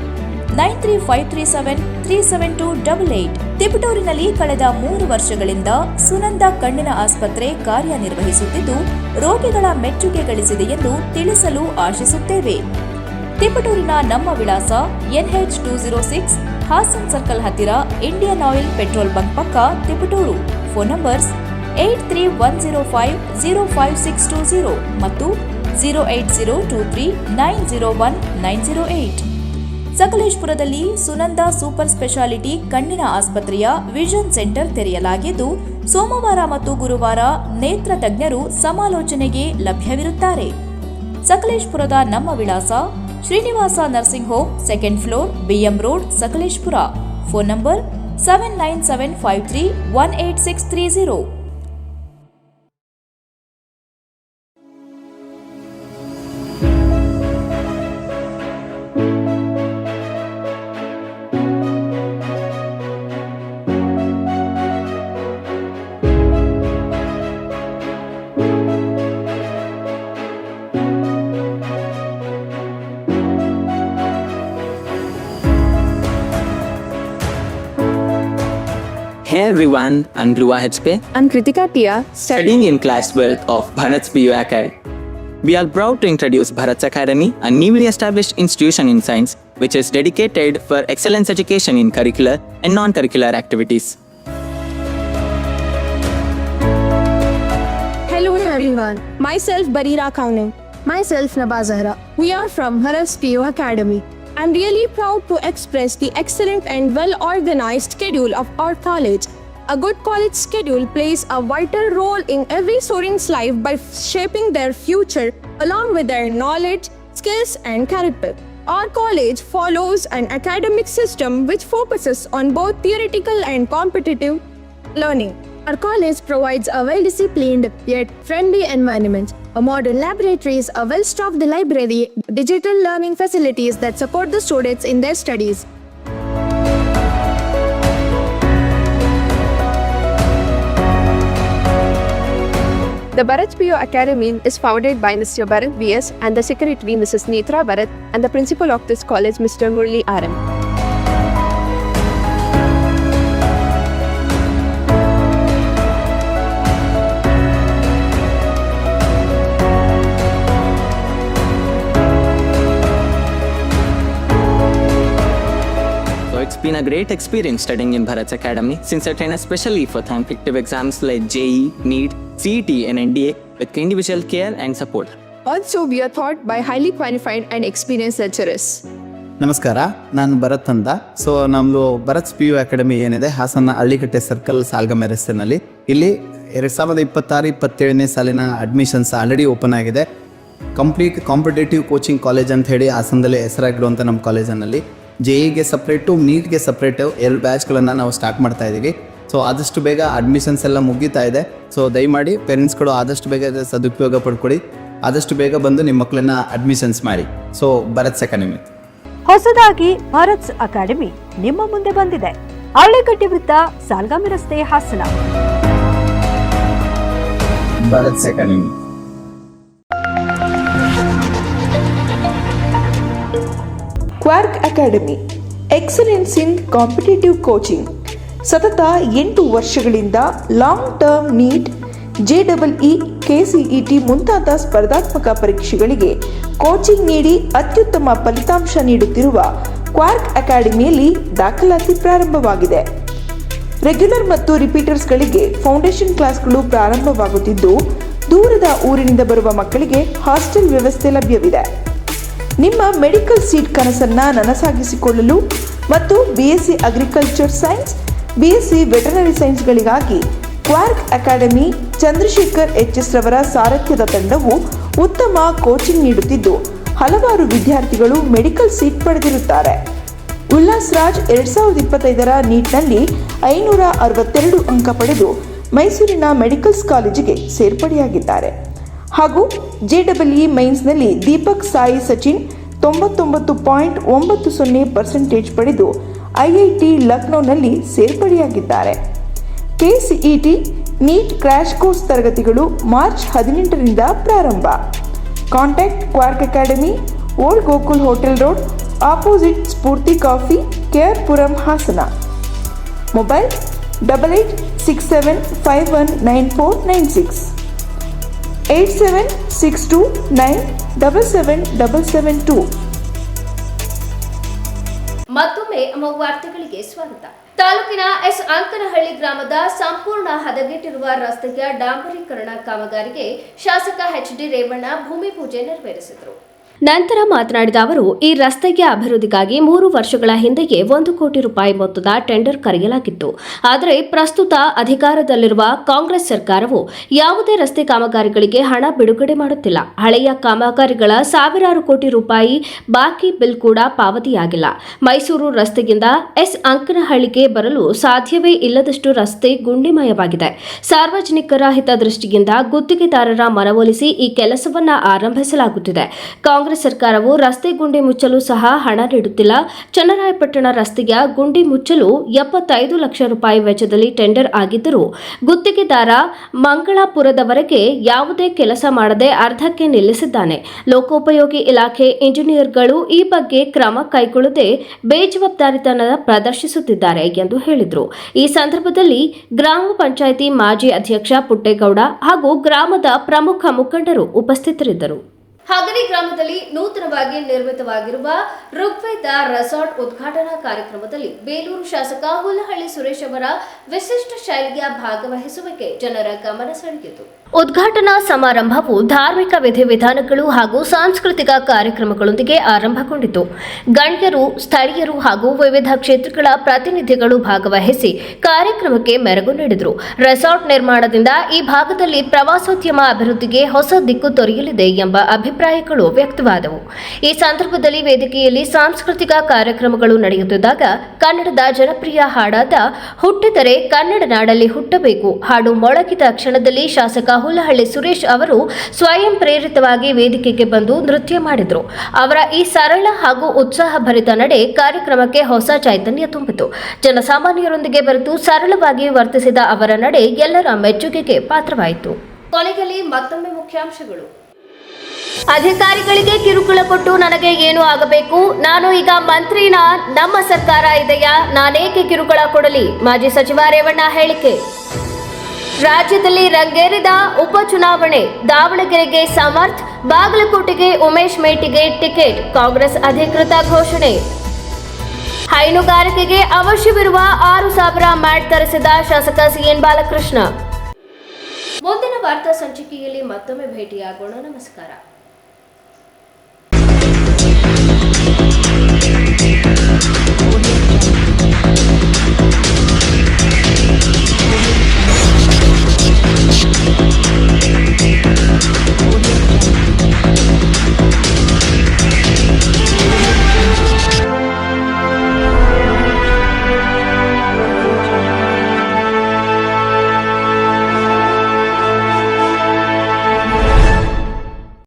9353737288. ತಿಪಟೂರಿನಲ್ಲಿ ಕಳೆದ 3 ವರ್ಷಗಳಿಂದ ಸುನಂದ ಕಣ್ಣಿನ ಆಸ್ಪತ್ರೆ ಕಾರ್ಯನಿರ್ವಹಿಸುತ್ತಿದ್ದು, ರೋಗಿಗಳ ಮೆಚ್ಚುಗೆ ಗಳಿಸಿದೆ ಎಂದು ತಿಳಿಸಲು ಆಶಿಸುತ್ತೇವೆ. ತಿಪಟೂರಿನ ನಮ್ಮ ವಿಳಾಸ NH 206, ಹಾಸನ್ ಸರ್ಕಲ್ ಹತ್ತಿರ, ಇಂಡಿಯನ್ ಆಯಿಲ್ ಪೆಟ್ರೋಲ್ ಬಂಕ್ ಪಕ್ಕ, ತಿಪಟೂರು. ಫೋನ್ ನಂಬರ್ಸ್ 8310505620 ಮತ್ತು 08023901908. ಸಕಲೇಶಪುರದಲ್ಲಿ ಸುನಂದ ಸೂಪರ್ ಸ್ಪೆಷಾಲಿಟಿ ಕಣ್ಣಿನ ಆಸ್ಪತ್ರೆಯ ವಿಷನ್ ಸೆಂಟರ್ ತೆರೆಯಲಾಗಿದ್ದು, ಸೋಮವಾರ ಮತ್ತು ಗುರುವಾರ ನೇತ್ರ ತಜ್ಞರು ಸಮಾಲೋಚನೆಗೆ ಲಭ್ಯವಿರುತ್ತಾರೆ. ಸಕಲೇಶಪುರದ ನಮ್ಮ ವಿಳಾಸ Srinivasa nursing home, 2nd floor, BM road, Sakleshpur. Phone number 7975318630. Hey everyone, I'm Dhruva HP. I'm Kritika Tia, Studying in class 12 of Bharat's BU Academy. We are proud to introduce Bharat's Academy, a newly established institution in science which is dedicated for excellence education in curricular and non-curricular activities. Hello everyone, myself Barira Kaunim. Myself Naba Zahra. We are from Bharat's BU Academy. I'm really proud to express the excellent and well-organized schedule of our college. A good college schedule plays a vital role in every student's life by shaping their future along with their knowledge, skills, and character. Our college follows an academic system which focuses on both theoretical and competitive learning. Our college provides a well-disciplined yet friendly environment, a modern laboratories, a well-stocked library, digital learning facilities that support the students in their studies. The Bharat PU Academy is founded by Mr. Bharat VS and the secretary Mrs. Netra Bharat and the principal of this college Mr. Murli RM. So it's been a great experience studying in Bharat's Academy since I train especially for competitive exams like JEE, NEET, CET and NDA with individual care and support. Also, we are taught by highly qualified and experienced lecturers. ನಮಸ್ಕಾರ, ನಾನು ಭರತ್ ಅಂತ. So ನಮ್ಮದು Bharat PU academy ಏನಿದೆ Hassan ಹಳ್ಳಿಕಟ್ಟೆ circle ಸಾಲ್ಗಮೆ ರಸ್ತೆನಲ್ಲಿ, ಇಲ್ಲಿ 2026-27ನೇ ಸಾಲಿನ admissions already open ಆಗಿದೆ. Complete competitive coaching college ಅಂತ ಹೇಳಿ ಹಾಸನದಲ್ಲಿ ಹೆಸರಾಗಿರುವಂಥ ನಮ್ಮ ಕಾಲೇಜಿನಲ್ಲಿ JEEಗೆ ಸಪ್ರೇಟು, ನೀಟ್ಗೆ ಸಪ್ರೇಟು 2 ಬ್ಯಾಚ್ಗಳನ್ನು ನಾವು ಸ್ಟಾರ್ಟ್ ಮಾಡ್ತಾ ಇದ್ದೀವಿ. ಸೊ ಆದಷ್ಟು ಬೇಗ ಅಡ್ಮಿಷನ್ಸ್ ಎಲ್ಲ ಮುಗೀತಾ ಇದೆ. ಸೊ ದಯಮಾಡಿ ಪೇರೆಂಟ್ಸ್ಗಳು ಆದಷ್ಟು ಬೇಗ ಸದುಪಯೋಗ ಪಡ್ಕೊಳ್ಳಿ, ಆದಷ್ಟು ಬೇಗ ಬಂದು ನಿಮ್ಮ ಮಕ್ಕಳನ್ನ ಅಡ್ಮಿಷನ್ಸ್ ಮಾಡಿ. ಸೊ ಭರತ್ ಅಕಾಡೆಮಿ ಹೊಸದಾಗಿ ಭಾರತ್ ಅಕಾಡೆಮಿ ನಿಮ್ಮ ಮುಂದೆ ಬಂದಿದೆ. ಹಳ್ಳಿಕಟ್ಟೆ ವೃತ್ತ, ಸಾಲ್ಗಾಮಿ ರಸ್ತೆ, Hassan. Bharat academy. Quark academy, excellence in competitive coaching. ಸತತ 8 ವರ್ಷಗಳಿಂದ long term NEET, JEE, KCET ಮುಂತಾದ ಸ್ಪರ್ಧಾತ್ಮಕ ಪರೀಕ್ಷೆಗಳಿಗೆ ಕೋಚಿಂಗ್ ನೀಡಿ ಅತ್ಯುತ್ತಮ ಫಲಿತಾಂಶ ನೀಡುತ್ತಿರುವ ಕ್ವಾರ್ಕ್ ಅಕಾಡೆಮಿಯಲ್ಲಿ ದಾಖಲಾತಿ ಪ್ರಾರಂಭವಾಗಿದೆ. ರೆಗ್ಯುಲರ್ ಮತ್ತು ರಿಪೀಟರ್ಸ್ಗಳಿಗೆ ಫೌಂಡೇಶನ್ ಕ್ಲಾಸ್ಗಳು ಪ್ರಾರಂಭವಾಗುತ್ತಿದ್ದು, ದೂರದ ಊರಿನಿಂದ ಬರುವ ಮಕ್ಕಳಿಗೆ ಹಾಸ್ಟೆಲ್ ವ್ಯವಸ್ಥೆ ಲಭ್ಯವಿದೆ. ನಿಮ್ಮ ಮೆಡಿಕಲ್ ಸೀಟ್ ಕನಸನ್ನು ನನಸಾಗಿಸಿಕೊಳ್ಳಲು ಮತ್ತು BSc agriculture science, BSc veterinary ಸೈನ್ಸ್ಗಳಿಗಾಗಿ ಕ್ವಾರ್ಕ್ ಅಕಾಡೆಮಿ ಚಂದ್ರಶೇಖರ್ HS ರವರ ಸಾರಥ್ಯದ ತಂಡವು ಉತ್ತಮ ಕೋಚಿಂಗ್ ನೀಡುತ್ತಿದ್ದು, ಹಲವಾರು ವಿದ್ಯಾರ್ಥಿಗಳು ಮೆಡಿಕಲ್ ಸೀಟ್ ಪಡೆದಿರುತ್ತಾರೆ. ಉಲ್ಲಾಸ್ ರಾಜ್ 2025ರ ನೀಟ್ನಲ್ಲಿ 562 ಅಂಕ ಪಡೆದು ಮೈಸೂರಿನ ಮೆಡಿಕಲ್ಸ್ ಕಾಲೇಜಿಗೆ ಸೇರ್ಪಡೆಯಾಗಿದ್ದಾರೆ. ಹಾಗೂ JEE ಮೈನ್ಸ್ನಲ್ಲಿ ದೀಪಕ್ ಸಾಯಿ ಸಚಿನ್ 99.90% ಪಡೆದು IIT ಲಕ್ನೋನಲ್ಲಿ ಸೇರ್ಪಡೆಯಾಗಿದ್ದಾರೆ. KCET ನೀಟ್ ಕ್ರ್ಯಾಶ್ ಕೋರ್ಸ್ ತರಗತಿಗಳು ಮಾರ್ಚ್ 18ರಿಂದ ಪ್ರಾರಂಭ. Contact Quark academy, old Gokul hotel road, opposite Spoorthi coffee, KR Puram, Hassan. Mobile 8867519496, 8762977772. ಮತ್ತೊಮ್ಮೆ ವಾರ್ತೆಗಳಿಗೆ ಸ್ವಾಗತ. ತಾಲೂಕಿನ ಎಸ್ ಅಂಕನಹಳ್ಳಿ ಗ್ರಾಮದ ಸಂಪೂರ್ಣ ಹದಗೆಟ್ಟಿರುವ ರಸ್ತೆಯ ಡಾಂಬರೀಕರಣ ಕಾಮಗಾರಿಗೆ ಶಾಸಕ HD ರೇವಣ್ಣ ಭೂಮಿ ಪೂಜೆ ನೆರವೇರಿಸಿದರು. ನಂತರ ಮಾತನಾಡಿದ ಅವರು, ಈ ರಸ್ತೆಗೆ ಅಭಿವೃದ್ಧಿಗಾಗಿ 3 ವರ್ಷಗಳ ಹಿಂದೆಯೇ 1 ಕೋಟಿ ರೂಪಾಯಿ ಮೊತ್ತದ ಟೆಂಡರ್ ಕರೆಯಲಾಗಿತ್ತು. ಆದರೆ ಪ್ರಸ್ತುತ ಅಧಿಕಾರದಲ್ಲಿರುವ ಕಾಂಗ್ರೆಸ್ ಸರ್ಕಾರವು ಯಾವುದೇ ರಸ್ತೆ ಕಾಮಗಾರಿಗಳಿಗೆ ಹಣ ಬಿಡುಗಡೆ ಮಾಡುತ್ತಿಲ್ಲ. ಹಳೆಯ ಕಾಮಗಾರಿಗಳ ಸಾವಿರಾರು ಕೋಟಿ ರೂಪಾಯಿ ಬಾಕಿ ಬಿಲ್ ಕೂಡ ಪಾವತಿಯಾಗಿಲ್ಲ. ಮೈಸೂರು ರಸ್ತೆಯಿಂದ ಎಸ್ ಅಂಕನಹಳ್ಳಿಗೆ ಬರಲು ಸಾಧ್ಯವೇ ಇಲ್ಲದಷ್ಟು ರಸ್ತೆ ಗುಂಡಿಮಯವಾಗಿದೆ. ಸಾರ್ವಜನಿಕರ ಹಿತದೃಷ್ಟಿಯಿಂದ ಗುತ್ತಿಗೆದಾರರ ಮನವೊಲಿಸಿ ಈ ಕೆಲಸವನ್ನ ಆರಂಭಿಸಲಾಗುತ್ತಿದೆ. ಕಾಂಗ್ರೆಸ್ ಸರ್ಕಾರವು ರಸ್ತೆ ಗುಂಡಿ ಮುಚ್ಚಲು ಸಹ ಹಣ ನೀಡುತ್ತಿಲ್ಲ. ಚನ್ನರಾಯಪಟ್ಟಣ ರಸ್ತೆಯ ಗುಂಡಿ ಮುಚ್ಚಲು 75 ಲಕ್ಷ ರೂಪಾಯಿ ವೆಚ್ಚದಲ್ಲಿ ಟೆಂಡರ್ ಆಗಿದ್ದರೂ ಗುತ್ತಿಗೆದಾರ ಮಂಗಳಾಪುರದವರೆಗೆ ಯಾವುದೇ ಕೆಲಸ ಮಾಡದೆ ಅರ್ಧಕ್ಕೆ ನಿಲ್ಲಿಸಿದ್ದಾನೆ. ಲೋಕೋಪಯೋಗಿ ಇಲಾಖೆ ಇಂಜಿನಿಯರ್ಗಳು ಈ ಬಗ್ಗೆ ಕ್ರಮ ಕೈಗೊಳ್ಳದೆ ಬೇಜವಾಬ್ದಾರಿತನ ಪ್ರದರ್ಶಿಸುತ್ತಿದ್ದಾರೆ ಎಂದು ಹೇಳಿದರು. ಈ ಸಂದರ್ಭದಲ್ಲಿ ಗ್ರಾಮ ಪಂಚಾಯಿತಿ ಮಾಜಿ ಅಧ್ಯಕ್ಷ ಪುಟ್ಟೇಗೌಡ ಹಾಗೂ ಗ್ರಾಮದ ಪ್ರಮುಖ ಮುಖಂಡರು ಉಪಸ್ಥಿತರಿದ್ದರು. ಹಗರಿ ಗ್ರಾಮದಲ್ಲಿ ನೂತನವಾಗಿ ನಿರ್ಮಿತವಾಗಿರುವ ಋಗ್ವೇದ ರೆಸಾರ್ಟ್ ಉದ್ಘಾಟನಾ ಕಾರ್ಯಕ್ರಮದಲ್ಲಿ ಬೇಲೂರು ಶಾಸಕ ಹುಲ್ಲಹಳ್ಳಿ ಸುರೇಶ್ ಅವರ ವಿಶಿಷ್ಟ ಶೈಲಿಯ ಭಾಗವಹಿಸುವಿಕೆ ಜನರ ಗಮನ ಸೆಳೆಯಿತು. ಉದ್ಘಾಟನಾ ಸಮಾರಂಭವು ಧಾರ್ಮಿಕ ವಿಧಿವಿಧಾನಗಳು ಹಾಗೂ ಸಾಂಸ್ಕೃತಿಕ ಕಾರ್ಯಕ್ರಮಗಳೊಂದಿಗೆ ಆರಂಭಗೊಂಡಿತು. ಗಣ್ಯರು, ಸ್ಥಳೀಯರು ಹಾಗೂ ವಿವಿಧ ಕ್ಷೇತ್ರಗಳ ಪ್ರತಿನಿಧಿಗಳು ಭಾಗವಹಿಸಿ ಕಾರ್ಯಕ್ರಮಕ್ಕೆ ಮೆರುಗು ನೀಡಿದರು. ರೆಸಾರ್ಟ್ ನಿರ್ಮಾಣದಿಂದ ಈ ಭಾಗದಲ್ಲಿ ಪ್ರವಾಸೋದ್ಯಮ ಅಭಿವೃದ್ಧಿಗೆ ಹೊಸ ದಿಕ್ಕು ದೊರೆಯಲಿದೆ ಎಂಬ ಅಭಿಪ್ರಾಯಗಳು ವ್ಯಕ್ತವಾದವು. ಈ ಸಂದರ್ಭದಲ್ಲಿ ವೇದಿಕೆಯಲ್ಲಿ ಸಾಂಸ್ಕೃತಿಕ ಕಾರ್ಯಕ್ರಮಗಳು ನಡೆಯುತ್ತಿದ್ದಾಗ ಕನ್ನಡದ ಜನಪ್ರಿಯ ಹಾಡಾದ ಹುಟ್ಟಿದರೆ ಕನ್ನಡ ನಾಡಲ್ಲಿ ಹುಟ್ಟಬೇಕು ಹಾಡು ಮೊಳಗಿದ ಕ್ಷಣದಲ್ಲಿ ಶಾಸಕ ಹುಲ್ಲಹಳ್ಳಿ ಸುರೇಶ್ ಅವರು ಸ್ವಯಂ ಪ್ರೇರಿತವಾಗಿ ವೇದಿಕೆಗೆ ಬಂದು ನೃತ್ಯ ಮಾಡಿದರು. ಅವರ ಈ ಸರಳ ಹಾಗೂ ಉತ್ಸಾಹಭರಿತ ನಡೆ ಕಾರ್ಯಕ್ರಮಕ್ಕೆ ಹೊಸ ಚೈತನ್ಯ ತುಂಬಿತು. ಜನಸಾಮಾನ್ಯರೊಂದಿಗೆ ಬೆರೆತು ಸರಳವಾಗಿ ವರ್ತಿಸಿದ ಅವರ ನಡೆ ಎಲ್ಲರ ಮೆಚ್ಚುಗೆಗೆ ಪಾತ್ರವಾಯಿತು. ಕೊನೆಯಲ್ಲಿ ಮತ್ತೊಮ್ಮೆ ಮುಖ್ಯಾಂಶಗಳು. ಅಧಿಕಾರಿಗಳಿಗೆ ಕಿರುಕುಳ ಕೊಟ್ಟು ನನಗೆ ಏನು ಆಗಬೇಕು? ನಾನು ಈಗ ಮಂತ್ರಿನ? ನಮ್ಮ ಸರ್ಕಾರ ಇದೆಯಾ? ನಾನೇಕೆ ಕಿರುಕುಳ ಕೊಡಲಿ? ಮಾಜಿ ಸಚಿವ ರೇವಣ್ಣ ಹೇಳಿಕೆ. ರಾಜ್ಯದಲ್ಲಿ ರಂಗೇರಿದ ಉಪಚುನಾವಣೆ. ದಾವಣಗೆರೆಗೆ ಸಮರ್ಥ್, ಬಾಗಲಕೋಟೆಗೆ ಉಮೇಶ್ ಮೇಟಿಗೆ ಟಿಕೆಟ್. ಕಾಂಗ್ರೆಸ್ ಅಧಿಕೃತ ಘೋಷಣೆ. ಹೈನುಗಾರಿಕೆಗೆ ಅವಶ್ಯವಿರುವ 6,000 ಮ್ಯಾಟ್ ತರಿಸಿದ ಶಾಸಕ ಸಿಎನ್ ಬಾಲಕೃಷ್ಣ. ಮುಂದಿನ ವಾರ್ತಾ ಸಂಚಿಕೆಯಲ್ಲಿ ಮತ್ತೊಮ್ಮೆ ಭೇಟಿಯಾಗೋಣ. ನಮಸ್ಕಾರ.